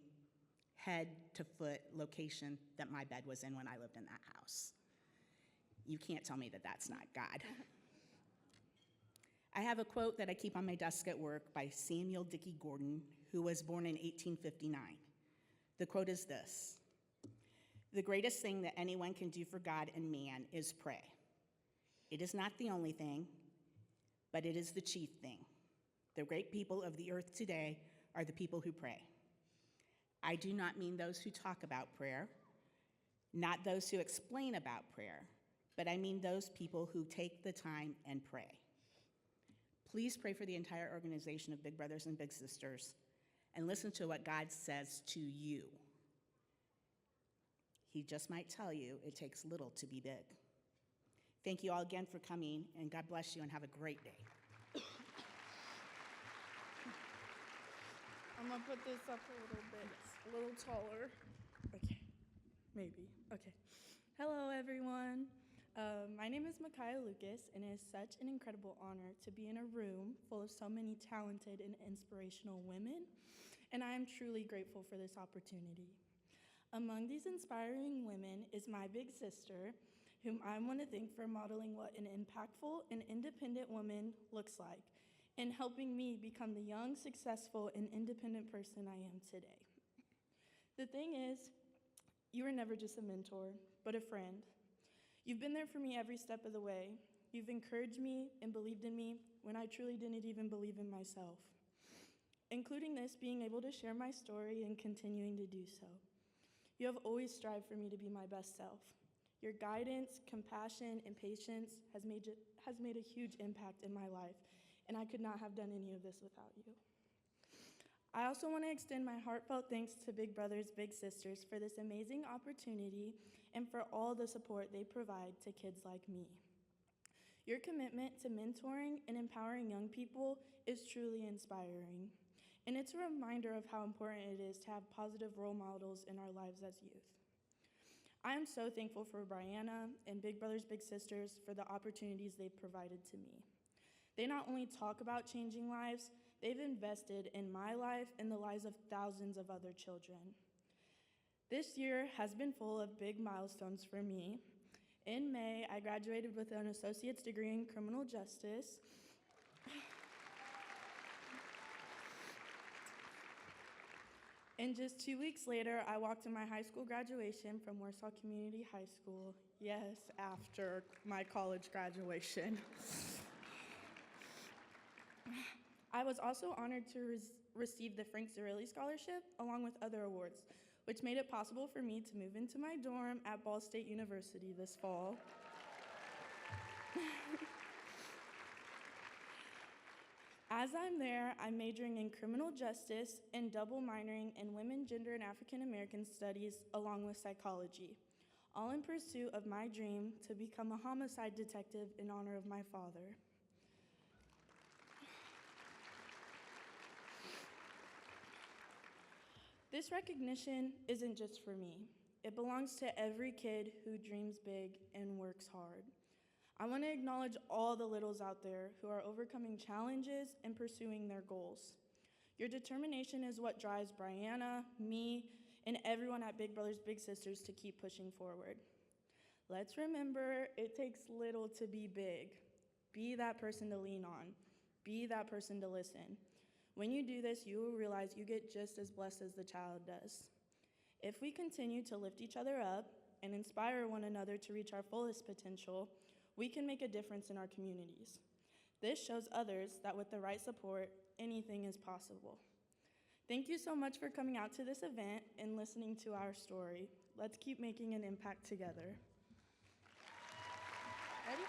head to foot location that my bed was in when I lived in that house. You can't tell me that that's not God. I have a quote that I keep on my desk at work by Samuel Dickey Gordon, who was born in 1859. The quote is this: "The greatest thing that anyone can do for God and man is pray. It is not the only thing, but it is the chief thing. The great people of the earth today are the people who pray. I do not mean those who talk about prayer, not those who explain about prayer, but I mean those people who take the time and pray. Please pray for the entire organization of Big Brothers and Big Sisters and listen to what God says to you. He just might tell you it takes little to be big." Thank you all again for coming, and God bless you, and have a great day. I'm gonna put this up a little bit, a little taller. Okay, maybe, okay. Hello, everyone. My name is Micaiah Lucas, and it is such an incredible honor to be in a room full of so many talented and inspirational women, and I am truly grateful for this opportunity. Among these inspiring women is my big sister, whom I want to thank for modeling what an impactful and independent woman looks like, and helping me become the young, successful, and independent person I am today. The thing is, you were never just a mentor, but a friend. You've been there for me every step of the way. You've encouraged me and believed in me when I truly didn't even believe in myself, including this being able to share my story and continuing to do so. You have always strived for me to be my best self. Your guidance, compassion, and patience has made a huge impact in my life, and I could not have done any of this without you. I also want to extend my heartfelt thanks to Big Brothers, Big Sisters for this amazing opportunity and for all the support they provide to kids like me. Your commitment to mentoring and empowering young people is truly inspiring, and it's a reminder of how important it is to have positive role models in our lives as youth. I am so thankful for Brianna and Big Brothers Big Sisters for the opportunities they've provided to me. They not only talk about changing lives, they've invested in my life and the lives of thousands of other children. This year has been full of big milestones for me. In May, I graduated with an associate's degree in criminal justice. And just 2 weeks later, I walked to my high school graduation from Warsaw Community High School. Yes, after my college graduation. I was also honored to receive the Frank Zarelli Scholarship, along with other awards, which made it possible for me to move into my dorm at Ball State University this fall. As I'm there, I'm majoring in criminal justice and double minoring in women, gender, and African American studies, along with psychology, all in pursuit of my dream to become a homicide detective in honor of my father. This recognition isn't just for me. It belongs to every kid who dreams big and works hard. I want to acknowledge all the littles out there who are overcoming challenges and pursuing their goals. Your determination is what drives Brianna, me, and everyone at Big Brothers Big Sisters to keep pushing forward. Let's remember, it takes little to be big. Be that person to lean on. Be that person to listen. When you do this, you will realize you get just as blessed as the child does. If we continue to lift each other up and inspire one another to reach our fullest potential, we can make a difference in our communities. This shows others that with the right support, anything is possible. Thank you so much for coming out to this event and listening to our story. Let's keep making an impact together. Ready?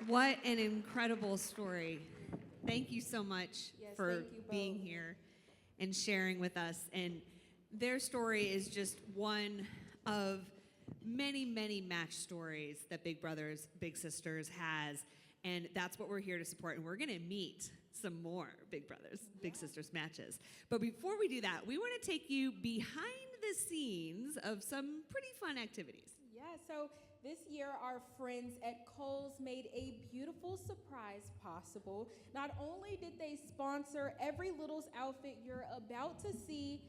What an incredible story. Thank you so much for thank you both. being here and sharing with us. And their story is just one of many, many match stories that Big Brothers Big Sisters has. And that's what we're here to support. And we're going to meet some more Big Brothers Big Sisters matches. But before we do that, we want to take you behind the scenes of some pretty fun activities. Yeah, so this year our friends at Kohl's made a beautiful surprise possible. Not only did they sponsor every Little's outfit you're about to see,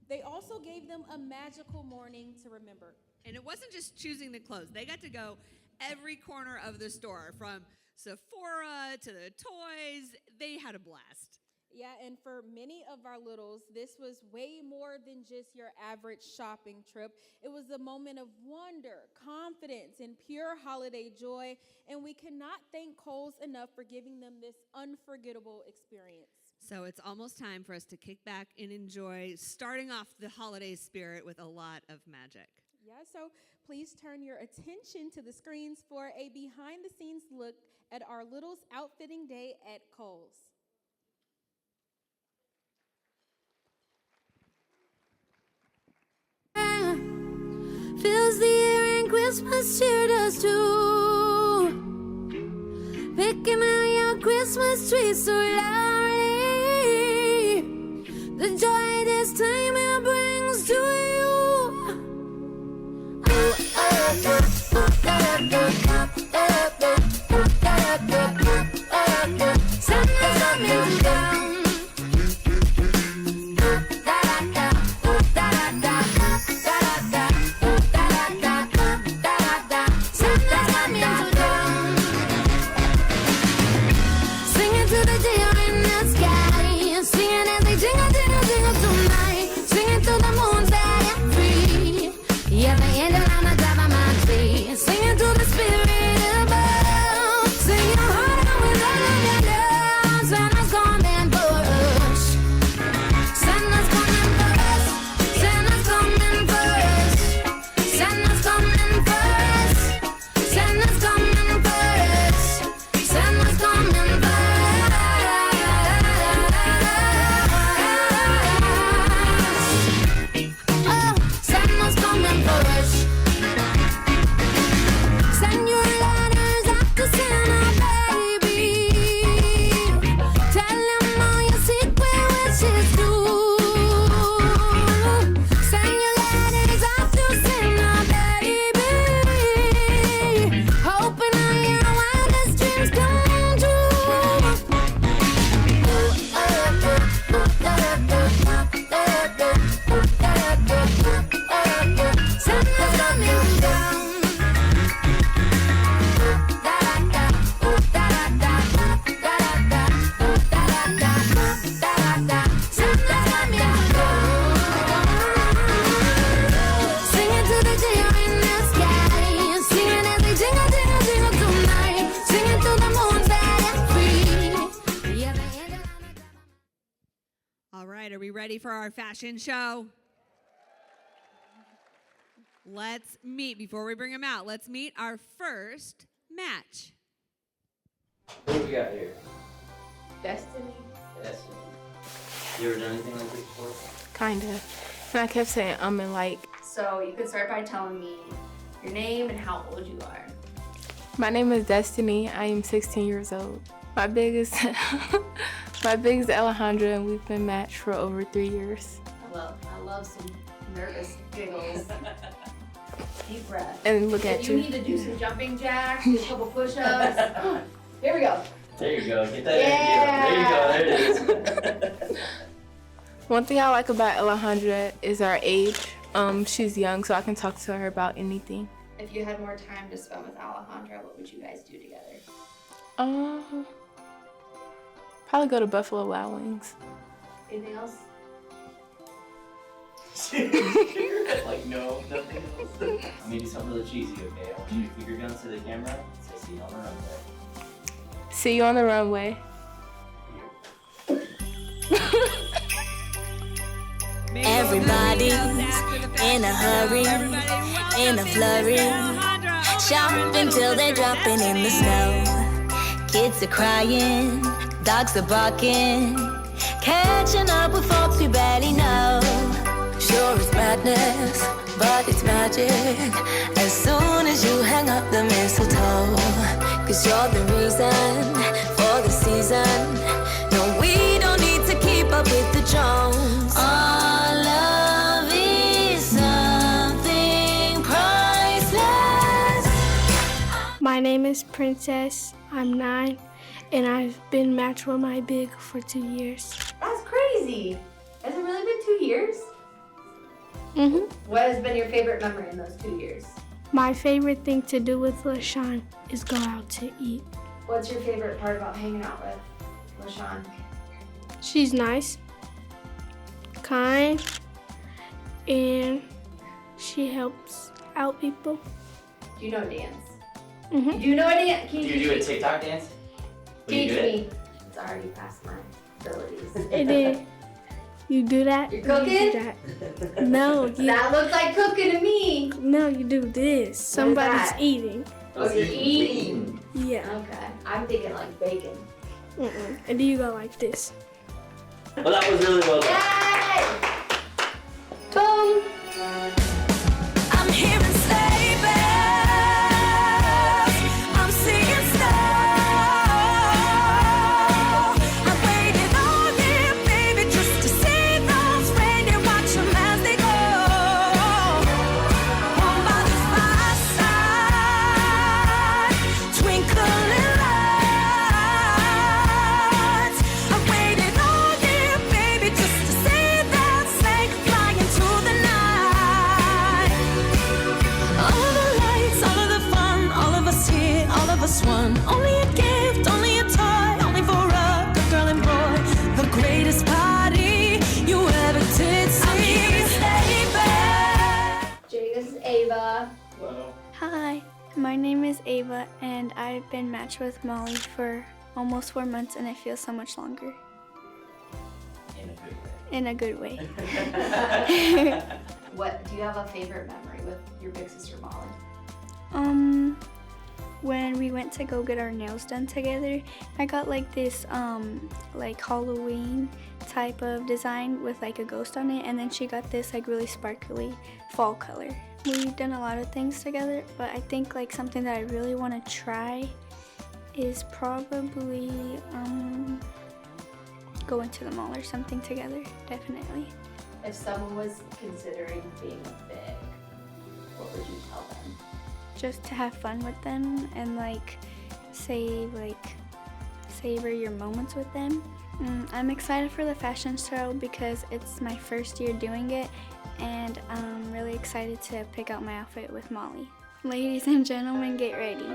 they also gave them a magical morning to remember. And it wasn't just choosing the clothes. They got to go every corner of the store, from Sephora to the toys. They had a blast. Yeah, and for many of our littles, this was way more than just your average shopping trip. It was a moment of wonder, confidence, and pure holiday joy. And we cannot thank Kohl's enough for giving them this unforgettable experience. So it's almost time for us to kick back and enjoy starting off the holiday spirit with a lot of magic. Yeah, so please turn your attention to the screens for a behind-the-scenes look at our Littles Outfitting Day at Kohl's. Fills the air and Christmas cheer does too. Picking out your Christmas tree so loudly. The joy this time it brings to you. Santa's coming down. Are we ready for our fashion show? Let's meet, before we bring them out, let's meet our first match. What do we got here? Destiny. Destiny. You ever done anything like this before? Kinda. And I kept saying and like. So you can start by telling me your name and how old you are. My name is Destiny. I am 16 years old. My biggest Alejandra, and we've been matched for over 3 years. I love some nervous giggles. Deep breath. And look at if you. you need to do some jumping jacks, do a couple push-ups. Here we go. There you go. Get that in. There you go. There it is. One thing I like about Alejandra is our age. She's young, so I can talk to her about anything. If you had more time to spend with Alejandra, what would you guys do together? Probably go to Buffalo Wild Wings. Anything else? Like, no, nothing else. I'm gonna do something really cheesy, okay? I want you to keep your guns to the camera and say, see you on the runway. See you on the runway. Everybody's in a hurry, in a flurry. Shopping till they're dropping in the snow. Kids are crying, dogs are barking. Catching up with folks we barely know. Sure it's madness, but it's magic. As soon as you hang up the mistletoe. Cause you're the reason for the season. No, we don't need to keep up with the Jones. Our love is something priceless. My name is Princess. I'm 9, and I've been matched with my big for 2 years. That's crazy. Has it really been 2 years? Mm-hmm. What has been your favorite memory in those 2 years? My favorite thing to do with LaShawn is go out to eat. What's your favorite part about hanging out with LaShawn? She's nice, kind, and she helps out people. Do you know dance? Mm-hmm. You do know a dance? Do you do a TikTok dance? Teach me. It's already past my abilities. It is. You do that? You're cooking? You do that. No. That looks like cooking to me. No, you do this. Somebody's that? eating. Oh, you're eating? Yeah. Okay. I'm thinking like bacon. Mm-mm. And then you go like this. Well, that was really well done. Yay! Boom! I'm hearing sleigh bells. I'm seeing snow. I've waited all year, baby, just to see those reindeer. Watch them as they go. Home by the fireside, twinkling lights. I've waited all year, baby, just to see that sleigh flying through the night. All of the lights, all of the fun, all of us here, all of us one. Only a gift, only a toy, only for a good girl and boy. The greatest party you ever did see. I'm hearing sleigh bells. Jay, this is Ava. Hello. Hi, my name is Ava, and I've been matched with Molly for almost 4 months, and it feels so much longer. In a good way. In a good way. What do you have a favorite memory with your big sister Molly? When we went to go get our nails done together, I got like this like Halloween type of design with like a ghost on it, and then she got this like really sparkly fall color. We've done a lot of things together, but I think like something that I really want to try is probably going to the mall or something together, definitely. If someone was considering being a big, what would you tell them? Just to have fun with them and like savor your moments with them. I'm excited for the fashion show because it's my first year doing it, and I'm really excited to pick out my outfit with Molly. Ladies and gentlemen, get ready.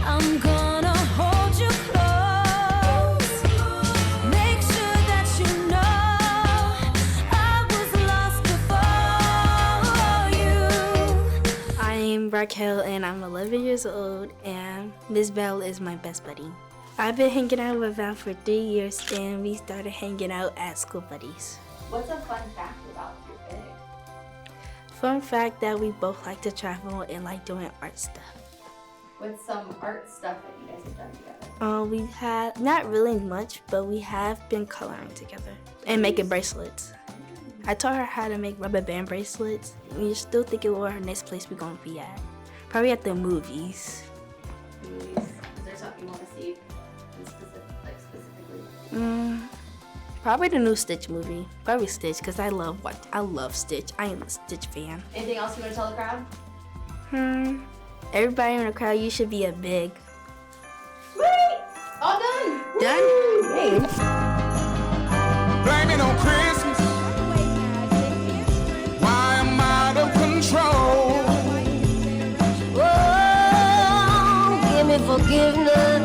I'm gonna hold you close. Make sure that you know I was lost before you. I'm Raquel and I'm 11 years old, and Miss Bell is my best buddy. I've been hanging out with Val for 3 years, and we started hanging out as school buddies. What's a fun fact about your big? Fun fact that we both like to travel and like doing art stuff. What's some art stuff that you guys have done together? We have, not really much, but we have been coloring together and making bracelets. I taught her how to make rubber band bracelets. We're still thinking where our next place we're going to be at. Probably at the movies. Movies? Is there something you want to see specifically? Probably the new Stitch movie. Probably Stitch, because I love Stitch. I am a Stitch fan. Anything else you want to tell the crowd? Everybody in the crowd, you should be a big. Sweet! All done! Done? Hey. Blame it on Christmas. Why I'm out of control. Oh, give me forgiveness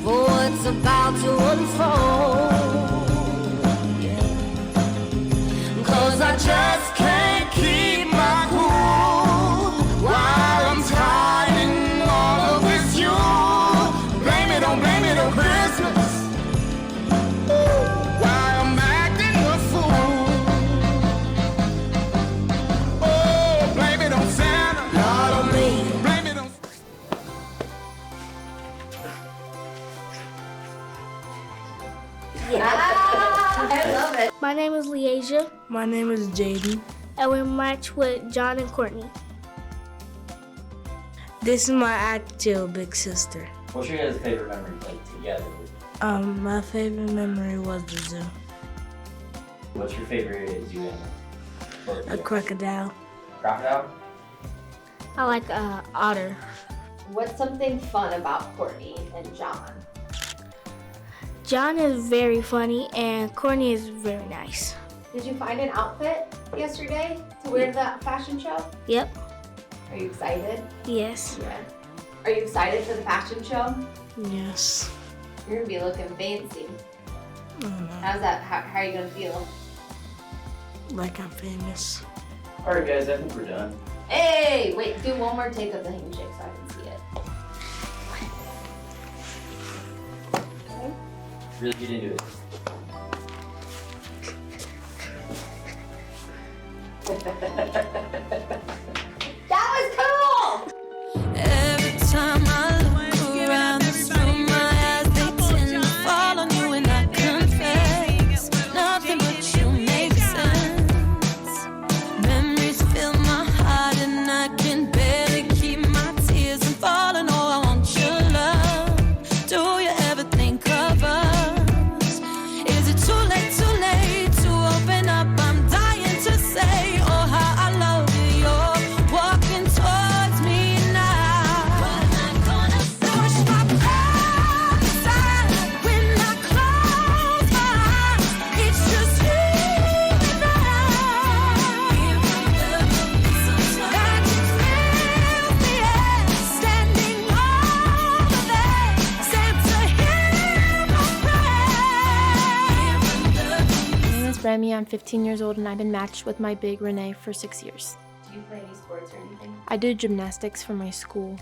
for what's about to unfold. 'Cause I just can't keep my cool while I'm hiding all of this you. Blame it on Christmas. Why I'm acting a fool. Oh, blame it on Santa. Not on me. Blame it on. I love it. My name is Leasia. My name is Jaden. And we match with John and Courtney. This is my actual big sister. What's your guys' favorite memory like together? My favorite memory was the zoo. What's your favorite zoo animal? A crocodile. Crocodile? I like otter. What's something fun about Courtney and John? John is very funny and Courtney is very nice. Did you find an outfit yesterday to wear to that fashion show? Yep. Are you excited? Yes. Yeah. Are you excited for the fashion show? Yes. You're gonna be looking fancy. How's that? How are you gonna feel? Like I'm famous. Alright guys, I think we're done. Hey, wait, do one more take of the handshake so I can see it. Okay. Really get into it. That was cool! Every time I look around this room, my eyes they tend to fall on you, and I confess nothing but you make sense. Memories fill my heart, and I can barely keep my tears from falling. Oh, I want your love. Do you ever think of us? Is it too late to open up? I'm dying to say, oh, how I love you. You're walking towards me now. But I'm gonna push my pride aside when I close my eyes. It's just you and I. Magic fills the air, standing over there. Santa, hear my prayer. My name is Remy. I'm 15 years old and I've been matched with my big Renee for 6 years. Do you play any sports or anything? I did gymnastics for my school.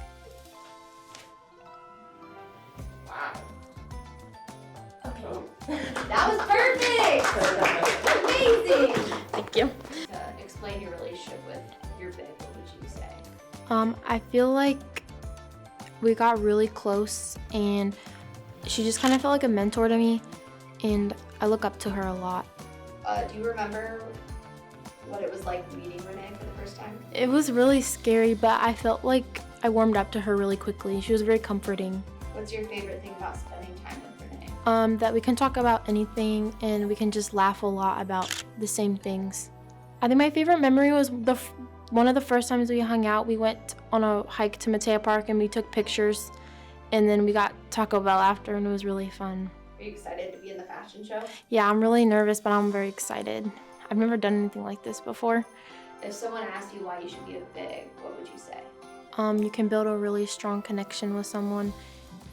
Wow. Okay. That was perfect! Amazing! Thank you. Explain your relationship with your big, what would you say? I feel like we got really close and she just kind of felt like a mentor to me and I look up to her a lot. Do you remember what it was like meeting Renee for the first time? It was really scary, but I felt like I warmed up to her really quickly. She was very comforting. What's your favorite thing about spending time with Renee? That we can talk about anything and we can just laugh a lot about the same things. I think my favorite memory was one of the first times we hung out. We went on a hike to Matea Park and we took pictures and then we got Taco Bell after and it was really fun. Are you excited to be in the fashion show? Yeah, I'm really nervous, but I'm very excited. I've never done anything like this before. If someone asked you why you should be a big, what would you say? You can build a really strong connection with someone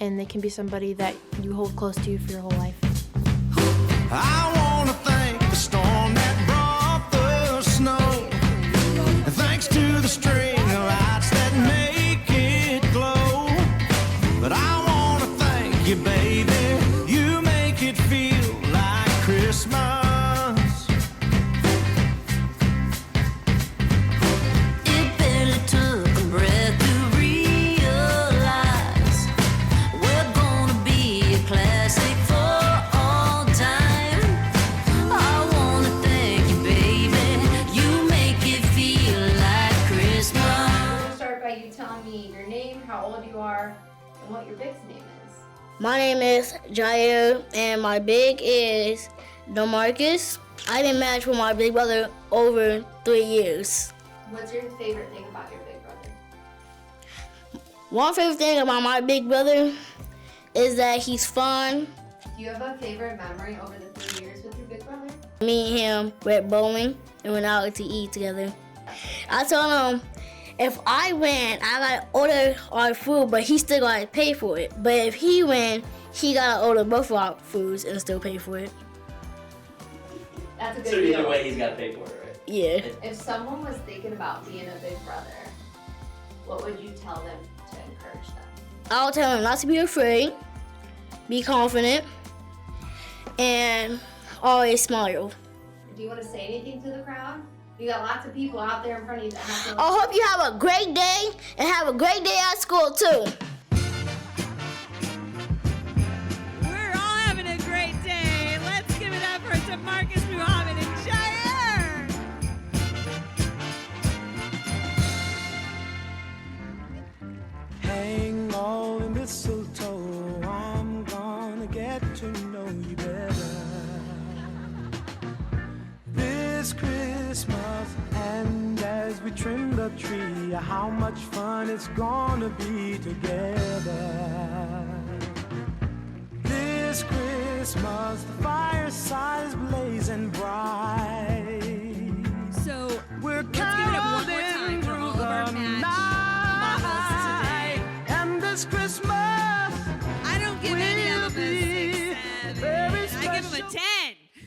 and they can be somebody that you hold close to you for your whole life. I wanna thank the storm that brought the snow. And thanks to the string of lights that make it glow. But I wanna thank you, baby. You make it feel like Christmas. It barely took a breath to realize we're gonna be a classic for all time. I wanna thank you, baby. You make it feel like Christmas. I'm gonna start by you telling me your name, how old you are, and what your big's name is. My name is Jair, and my big is DeMarcus. I've been matched with my big brother over 3 years. What's your favorite thing about your big brother? One favorite thing about my big brother is that he's fun. Do you have a favorite memory over the 3 years with your big brother? Me and him went bowling and went out to eat together. I told him if I win, I gotta order our food, but he still gotta pay for it. But if he win, he gotta order both of our foods and still pay for it. That's a good So either deal. way, he's got to pay for it, right? Yeah. If someone was thinking about being a big brother, what would you tell them to encourage them? I'll tell him not to be afraid, be confident, and always smile. Do you want to say anything to the crowd? You got lots of people out there in front of you that have to. I hope you have a great day and have a great day at school too. We're all having a great day. Let's give it up for DeMarcus, Muhammad, and Jair. Hang all the mistletoe, I'm gonna get to know you better this Christmas. And as we trim the tree, how much fun it's gonna be together this Christmas. The fireside is blazing bright, So we're let's give it up one more time for all of our match models today. and this Christmas I don't give any of them a 6, 7. very I give them a 10.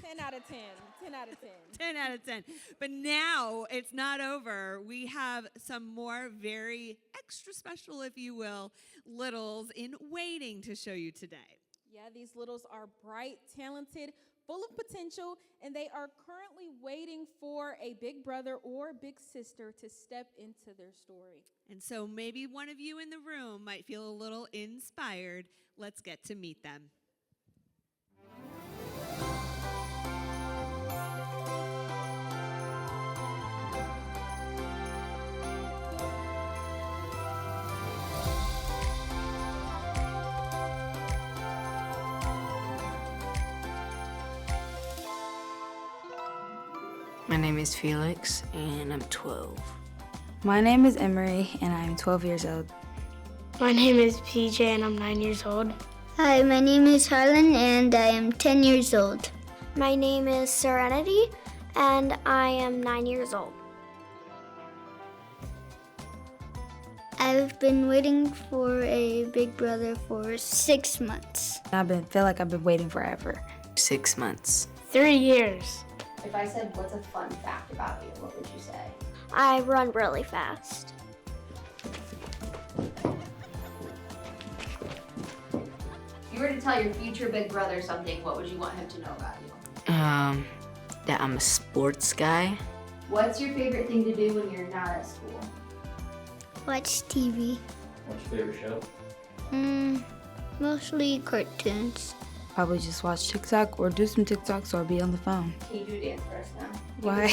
10 out of 10. 10 out of 10. 10 out of 10. But now it's not over. We have some more very extra special, if you will, littles in waiting to show you today. Yeah, these littles are bright, talented, full of potential, and they are currently waiting for a big brother or big sister to step into their story. And so maybe one of you in the room might feel a little inspired. Let's get to meet them. My name is Felix, and I'm 12. My name is Emery, and I'm 12 years old. My name is PJ, and I'm 9 years old. Hi, my name is Harlan, and I am 10 years old. My name is Serenity, and I am 9 years old. I've been waiting for a big brother for 6 months. Feel like I've been waiting forever. 6 months. 3 years. If I said, what's a fun fact about you, what would you say? I run really fast. If you were to tell your future big brother something, what would you want him to know about you? That I'm a sports guy. What's your favorite thing to do when you're not at school? Watch TV. What's your favorite show? Mostly cartoons. Probably just watch TikTok or do some TikToks or be on the phone. Can you do a dance for us now? Why?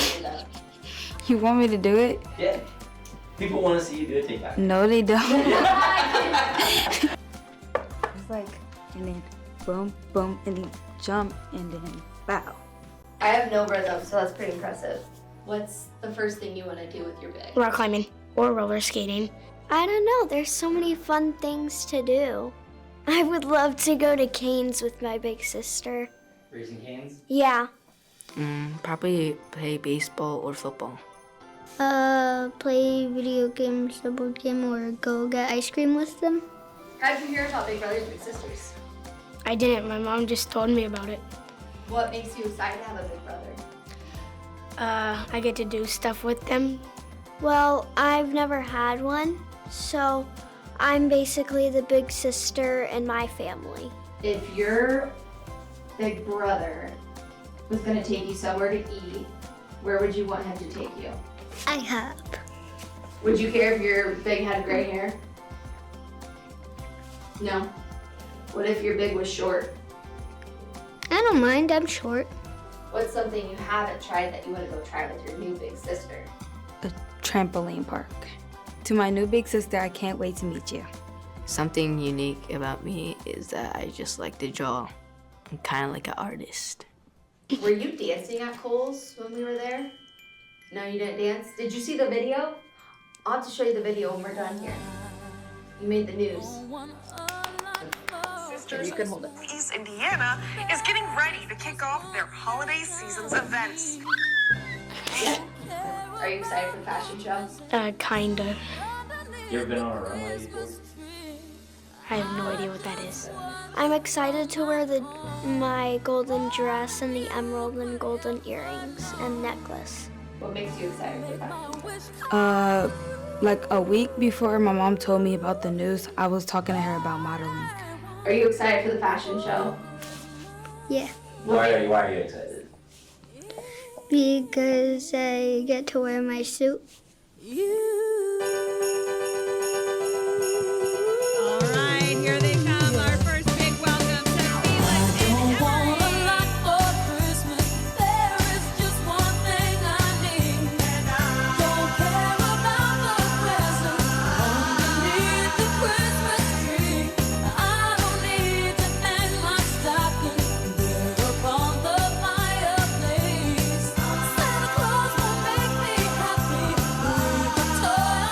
You want me to do it? Yeah. People want to see you do a TikTok. No, they don't. It's like, and then boom, boom, and then jump, and then bow. I have no rhythm, so that's pretty impressive. What's the first thing you want to do with your big? Rock climbing or roller skating. I don't know, there's so many fun things to do. I would love to go to Canes with my big sister. Raising Canes? Yeah. Probably play baseball or football. Play video games, a board game, or go get ice cream with them. How did you hear about big brothers and big sisters? I didn't. My mom just told me about it. What makes you excited to have a big brother? I get to do stuff with them. Well, I've never had one, so I'm basically the big sister in my family. If your big brother was gonna take you somewhere to eat, where would you want him to take you? IHOP. Would you care if your big had gray hair? No. What if your big was short? I don't mind, I'm short. What's something you haven't tried that you want to go try with your new big sister? A trampoline park. To my new big sister, I can't wait to meet you. Something unique about me is that I just like to draw. I'm kind of like an artist. Were you dancing at Kohl's when we were there? No, you didn't dance? Did you see the video? I'll have to show you the video when we're done here. You made the news. You can hold it. East Indiana is getting ready to kick off their holiday season's events. Are you excited for the fashion show? Kinda. You ever been on a runway before? I have no idea what that is. I'm excited to wear my golden dress and the emerald and golden earrings and necklace. What makes you excited for that? Like a week before my mom told me about the news, I was talking to her about modeling. Are you excited for the fashion show? Yeah. Why are you excited? Because I get to wear my suit. All right, here they come. Our first big welcome to Felix and Emily. Santa Claus won't make me happy with a toy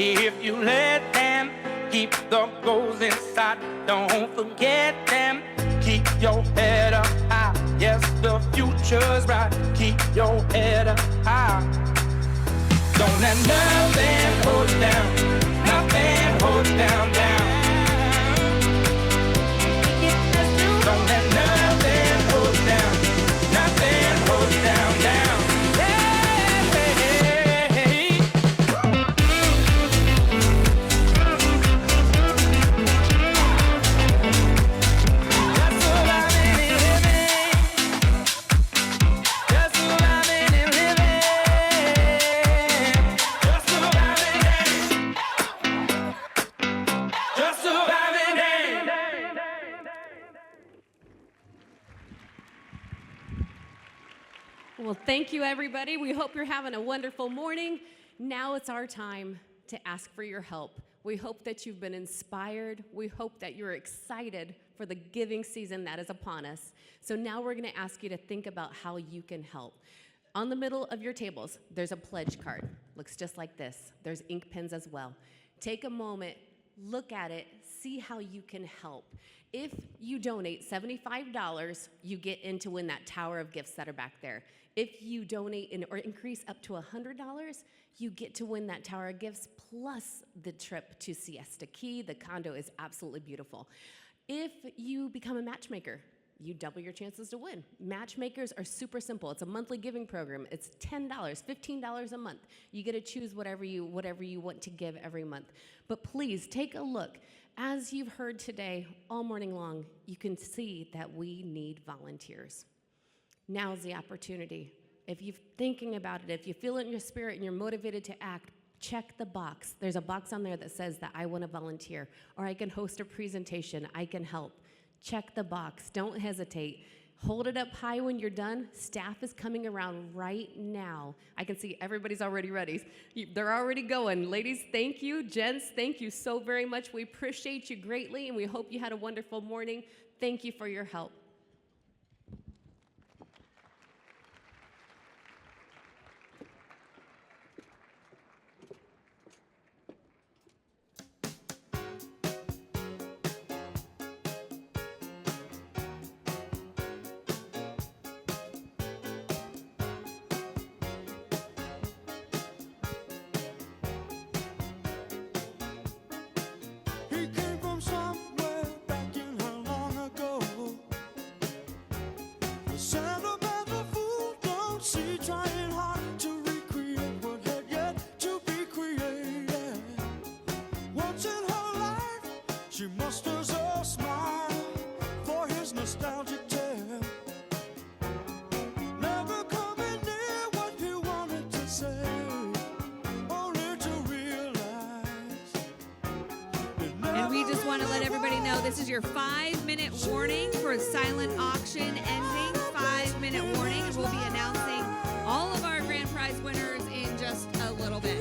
If you let them keep the goals inside, don't forget them. Keep your head up high. Yes, the future's bright. Keep your head up high. Don't let nothing hold you down. Nothing hold you down, down. Don't let nothing hold you down. Nothing hold you down, down. Well, thank you, everybody. We hope you're having a wonderful morning. Now it's our time to ask for your help. We hope that you've been inspired. We hope that you're excited for the giving season that is upon us. So now we're going to ask you to think about how you can help. On the middle of your tables, there's a pledge card. Looks just like this. There's ink pens as well. Take a moment, look at it, see how you can help. If you donate $75, you get in to win that tower of gifts that are back there. If you donate or increase up to $100, you get to win that tower of gifts plus the trip to Siesta Key. The condo is absolutely beautiful. If you become a matchmaker, you double your chances to win. Matchmakers are super simple. It's a monthly giving program. It's $10, $15 a month. You get to choose whatever you want to give every month. But please take a look. As you've heard today all morning long, you can see that we need volunteers. Now's the opportunity. If you're thinking about it, if you feel it in your spirit and you're motivated to act, check the box. There's a box on there that says that I want to volunteer, or I can host a presentation, I can help. Check the box, don't hesitate. Hold it up high when you're done. Staff is coming around right now. I can see everybody's already ready. They're already going. Ladies, thank you. Gents, thank you so very much. We appreciate you greatly, and we hope you had a wonderful morning. Thank you for your help. He came from somewhere back in her long ago. The sentimental fool don't see, trying hard to recreate what had yet to be created. Once in her life, she musters a smile for his nostalgic tale. Never coming near what he wanted to say, only to realize. And we just want to let everybody know this is your 5-minute warning for silent auction ending. 5-minute warning. And we'll be announcing all of our grand prize winners in just a little bit.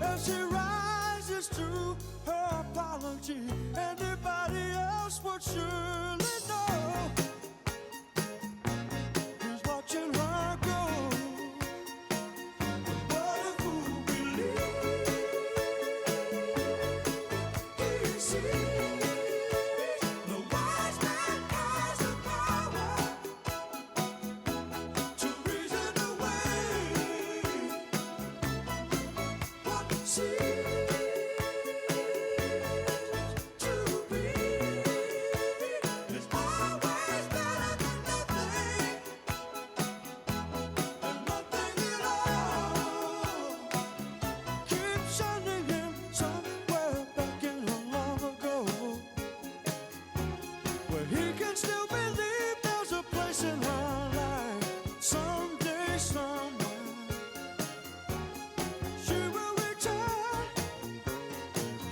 As she rises to her apology, anybody else would surely know. He's watching her go. But what a fool believes he sees. The wise man has the power to reason away what seems to be is always better than nothing, and nothing at all. Keep sending him somewhere back in her long ago, where he can still believe there's a place in her life. Someday, somewhere, she will return.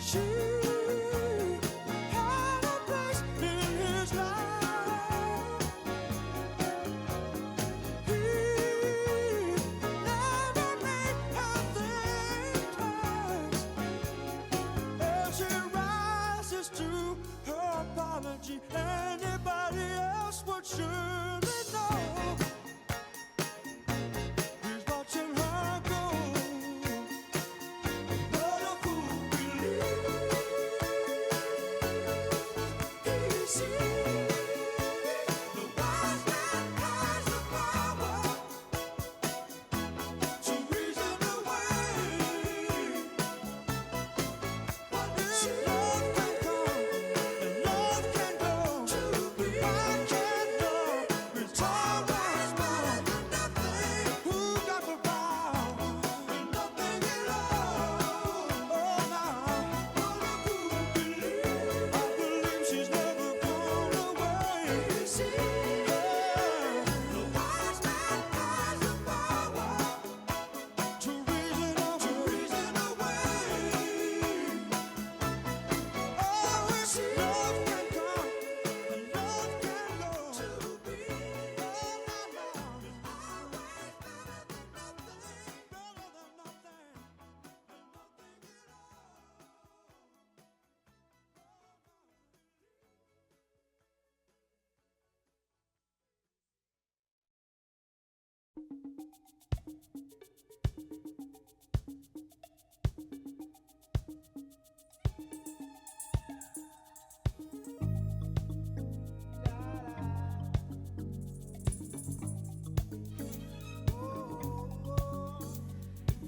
She had a place in his life. He never made her think twice. As she rises to her apology, anybody else would surely know.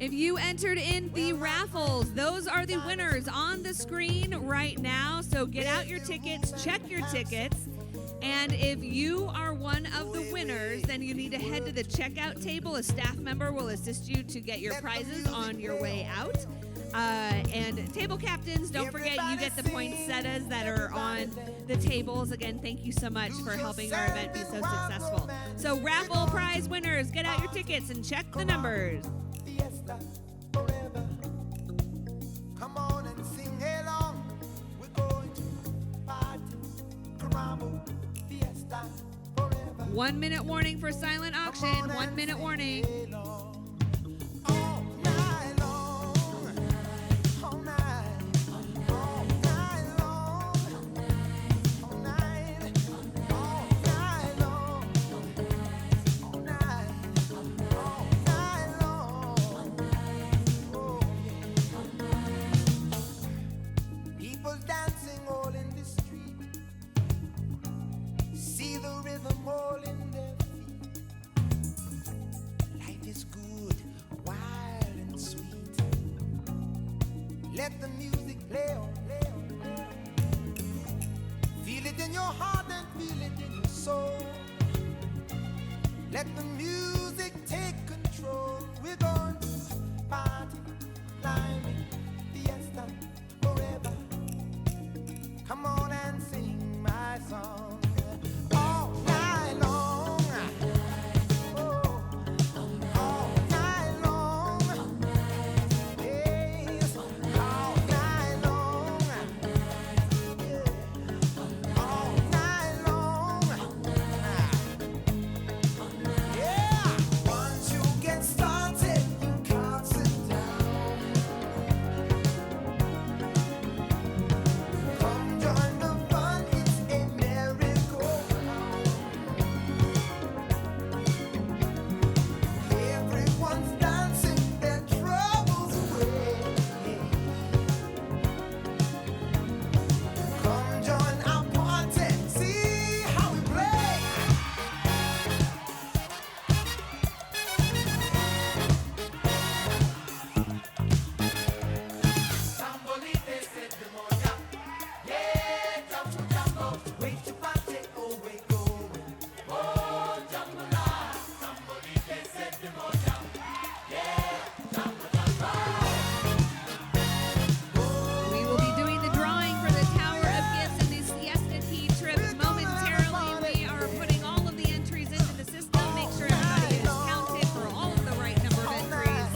If you entered in the raffles, those are the winners on the screen right now. So get out your tickets, check your tickets. And if you are one of the winners, then you need to head to the checkout table. A staff member will assist you to get your prizes on your way out. And table captains, don't forget you get the poinsettias that are on the tables. Again, thank you so much for helping our event be so successful. So raffle prize winners, get out your tickets and check the numbers. Come on and sing along. We're going to party, caramba, fiesta forever. 1 minute warning for silent auction. 1 minute warning. People dancing all in the street. See the rhythm all in their feet. Life is good, wild and sweet. Let the music play on, play on, play on. Feel it in your heart and feel it in your soul. Let the music take control. We're going to party, climbing, fiesta forever. Come on and sing my song all night long. Oh, all night long. Yes, all night long. Yeah, all night long. Yeah, once you get started, you can't sit down. Come join the fun, it's a merry-go-round. Everyone's dancing their troubles away. Come join our party, see how we play. Sambolite se demonia. Yeah, jumbo, jumbo, wait to party, oh, we're going. Oh, jumbo la, sambolite se demonia. Yeah, jumbo, jumbo. We will be doing the drawing for the Tower of Gifts and the Siesta Key trip momentarily. We are putting all of the entries into the system. Make sure everybody is counted for all of the right number of entries.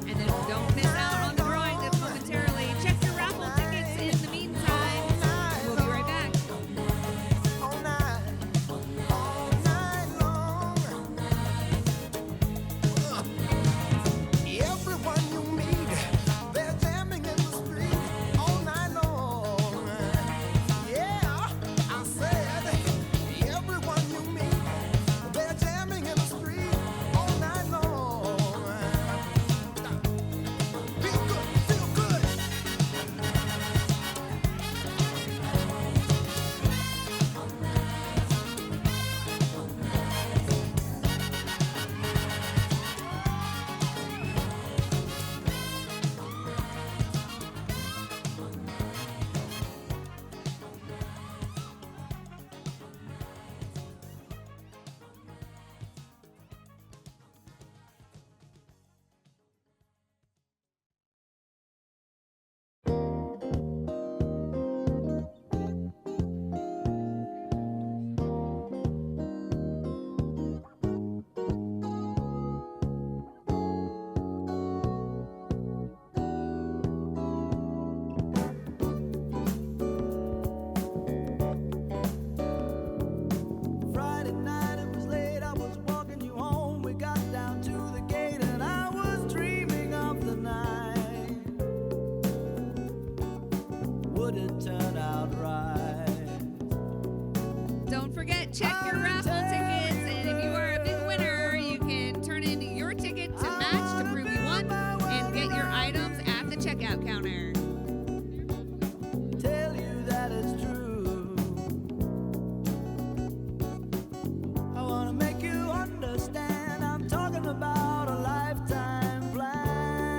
And then don't miss out on the drawing that's momentarily. Check your raffle tickets in the meantime. We'll be right back. All night long. Everyone you meet, they're jamming in the street all night long. Yeah, I said, everyone you meet, they're jamming in the street all night long. Feel good, feel good. Friday night, it was late, I was walking you home. We got down to the gate and I was dreaming of the night. Would it turn out right? Don't forget, check your raffle tickets. And if you are a big winner, you can turn in your ticket to match to prove you won and get your items at the checkout counter. Tell you that it's true. I wanna make you understand. I'm talking about a lifetime plan.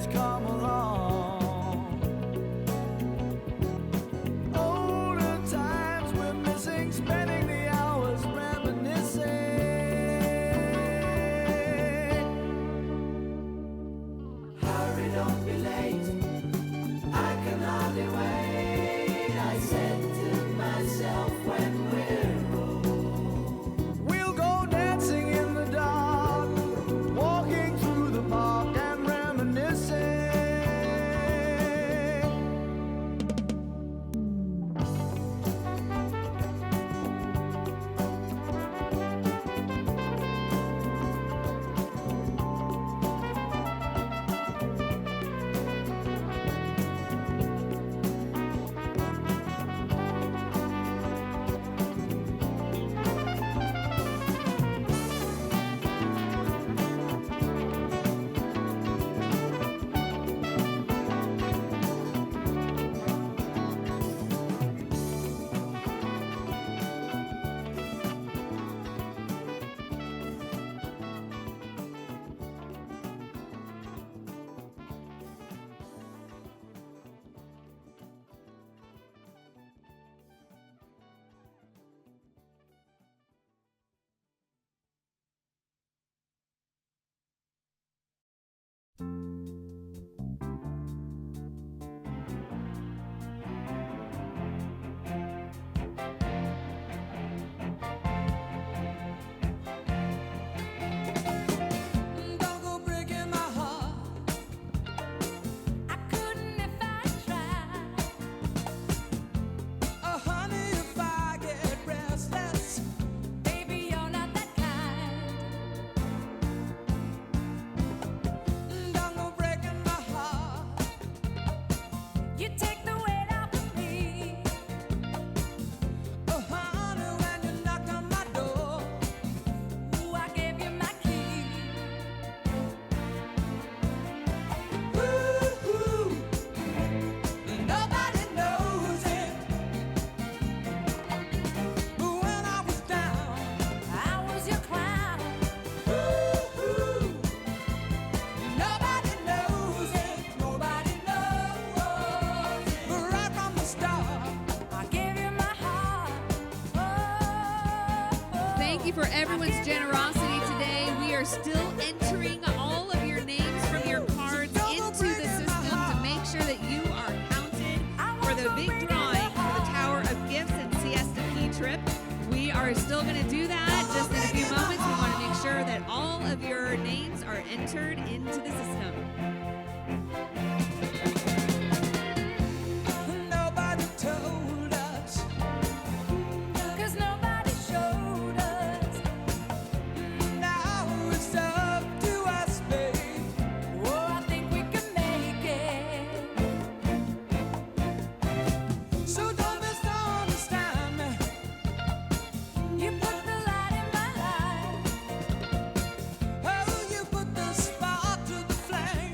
has come along. Older times we're missing, spending the hours reminiscing. Hurry, don't be late, I can hardly wait, I said to myself when we're old. We'll go dancing in the dark, walking through the park and reminiscing. Don't go breaking my heart. I couldn't if I tried. Oh, honey, if I get restless, baby, you're not that kind. Don't go breaking my heart. You take the weight off of me. Oh, honey, when you knocked on my door, ooh, I gave you my key. Ooh, nobody knows it, but when I was down, I was your clown. Ooh, nobody knows it, nobody knows it, but right from the start, I gave you my heart. Thank you for everyone's generosity today. We are still entering all of your names from your cards into the system to make sure that you are counted for the big drawing for the Tower of Gifts and Siesta Key trip. We are still going to do that just in a few moments. We want to make sure that all of your names are entered into the system. Nobody told us, 'cause nobody showed us. Now it's up to us, babe. Oh, I think we can make it. So don't misunderstand me. You put the light in my life. Oh, you put the spark to the flame.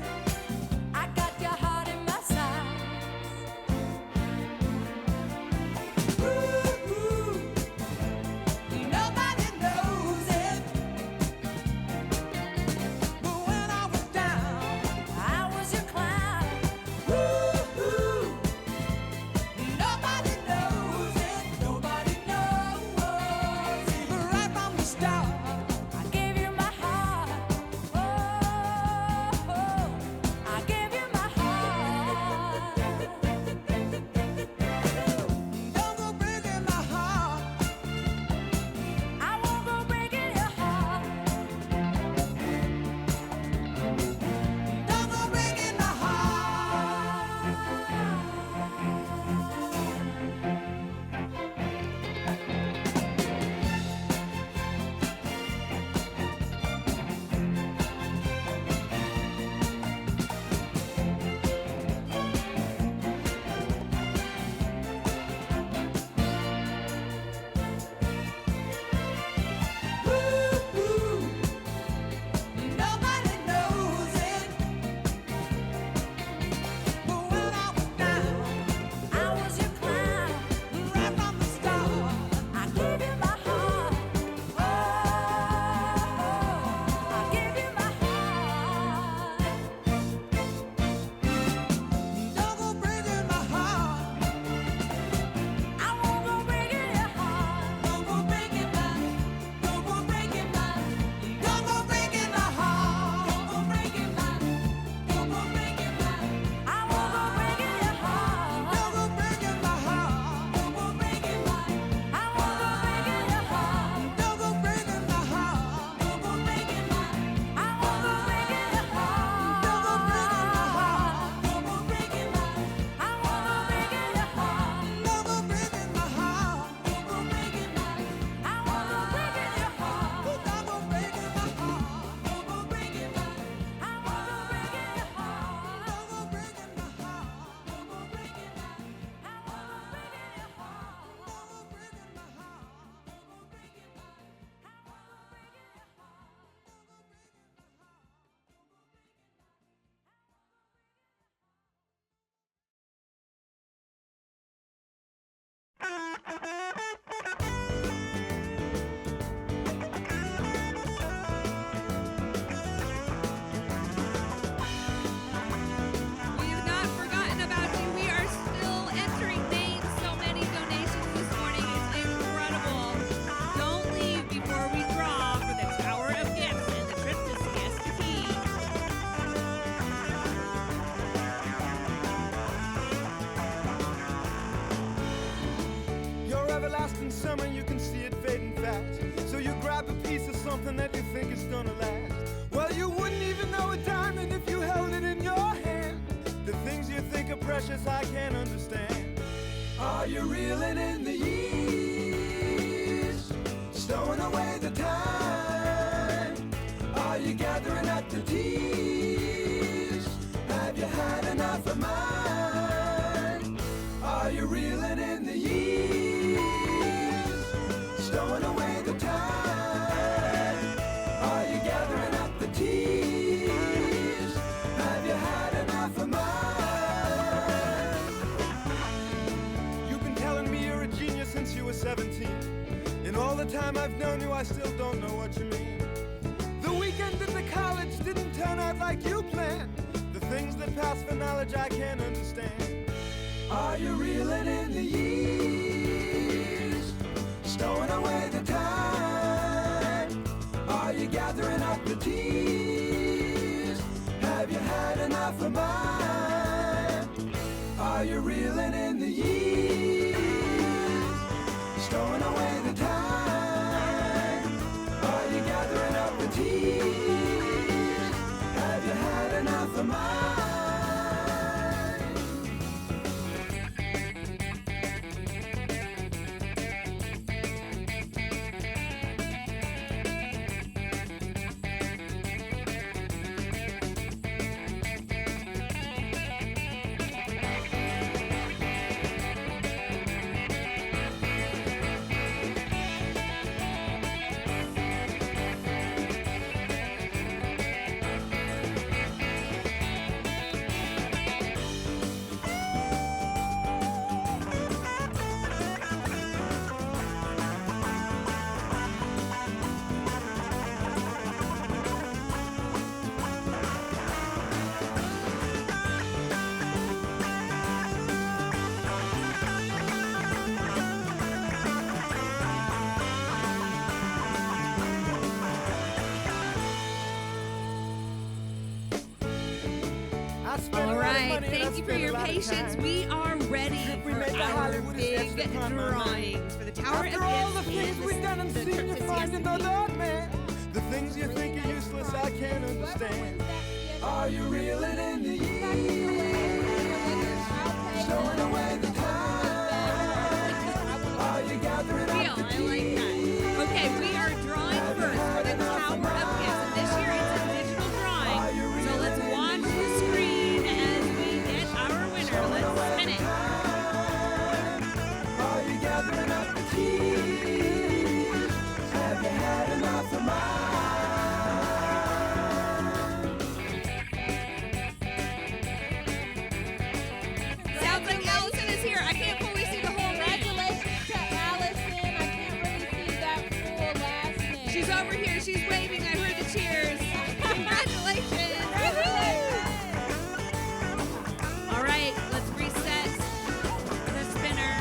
grab a piece of something that you think is gonna last. Well, you wouldn't even know a diamond if you held it in your hand. The things you think are precious, I can't understand. Are you reeling in the years, stowing away the time? Are you gathering up the tears? Have you had enough of mine? Are you reeling in the years, stowing away the time? Are you gathering up the tears? Have you had enough of mine? You've been telling me you're a genius since you were 17. In all the time I've known you, I still don't know what you mean. The weekend in the college didn't turn out like you planned. The things that pass for knowledge I can't understand. Are you reeling in the years, stowing away the time? Are you gathering up the tears? Have you had enough of mine? Are you reeling in the years, stowing away the time? Are you gathering up the tears? Have you had enough of mine? All right, thank you for your patience. We are ready for our big drawings for the Tower of Gifts and the trip to CSP. The things you think are useless, I can't understand. Are you reeling in the years, stowing away the time? Are you gathering up the I like that. Okay, we are drawing first for the Tower of Gifts, and this year it's a digital drawing. So let's watch the screen as we get our winner. Let's spin it. Are you gathering up the keys? Have you had enough of mine? Sounds like Allison is here. I can't fully see the whole name. Congratulations to Allison. I can't really see that full last name. She's over here. She's waving. I heard the cheers. Congratulations. All right, let's reset the spinner.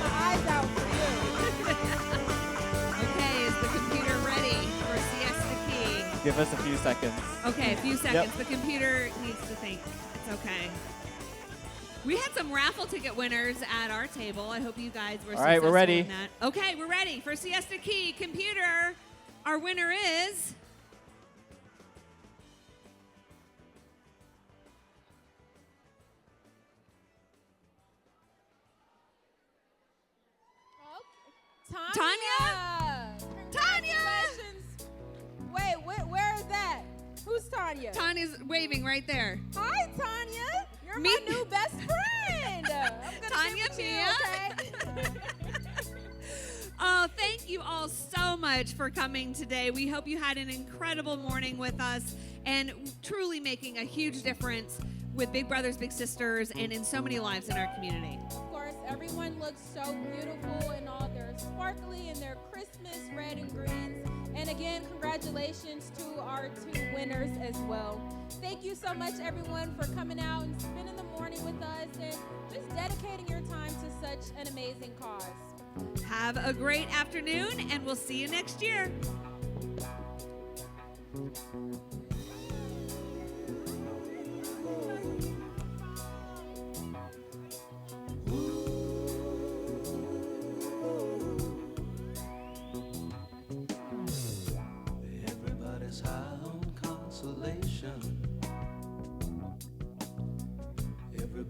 Eyes out for you. Okay, is the computer ready for Siesta Key? Give us a few seconds. Okay, a few seconds. The computer needs to think. It's okay. We had some raffle ticket winners at our table. I hope you guys were All right, we're ready. in that. Okay, we're ready for Siesta Key. Computer, our winner is... Tanya? Congratulations. Wait, where is that? Who's Tanya? Tanya's waving right there. Hi, Tanya. You're my new best friend. I'm gonna Tanya, get with you, Mia. okay? Oh, thank you all so much for coming today. We hope you had an incredible morning with us and truly making a huge difference with Big Brothers Big Sisters and in so many lives in our community. Of course, everyone looks so beautiful in all their sparkly and their Christmas red and greens. And again, congratulations to our two winners as well. Thank you so much, everyone, for coming out and spending the morning with us and just dedicating your time to such an amazing cause. Have a great afternoon, and we'll see you next year.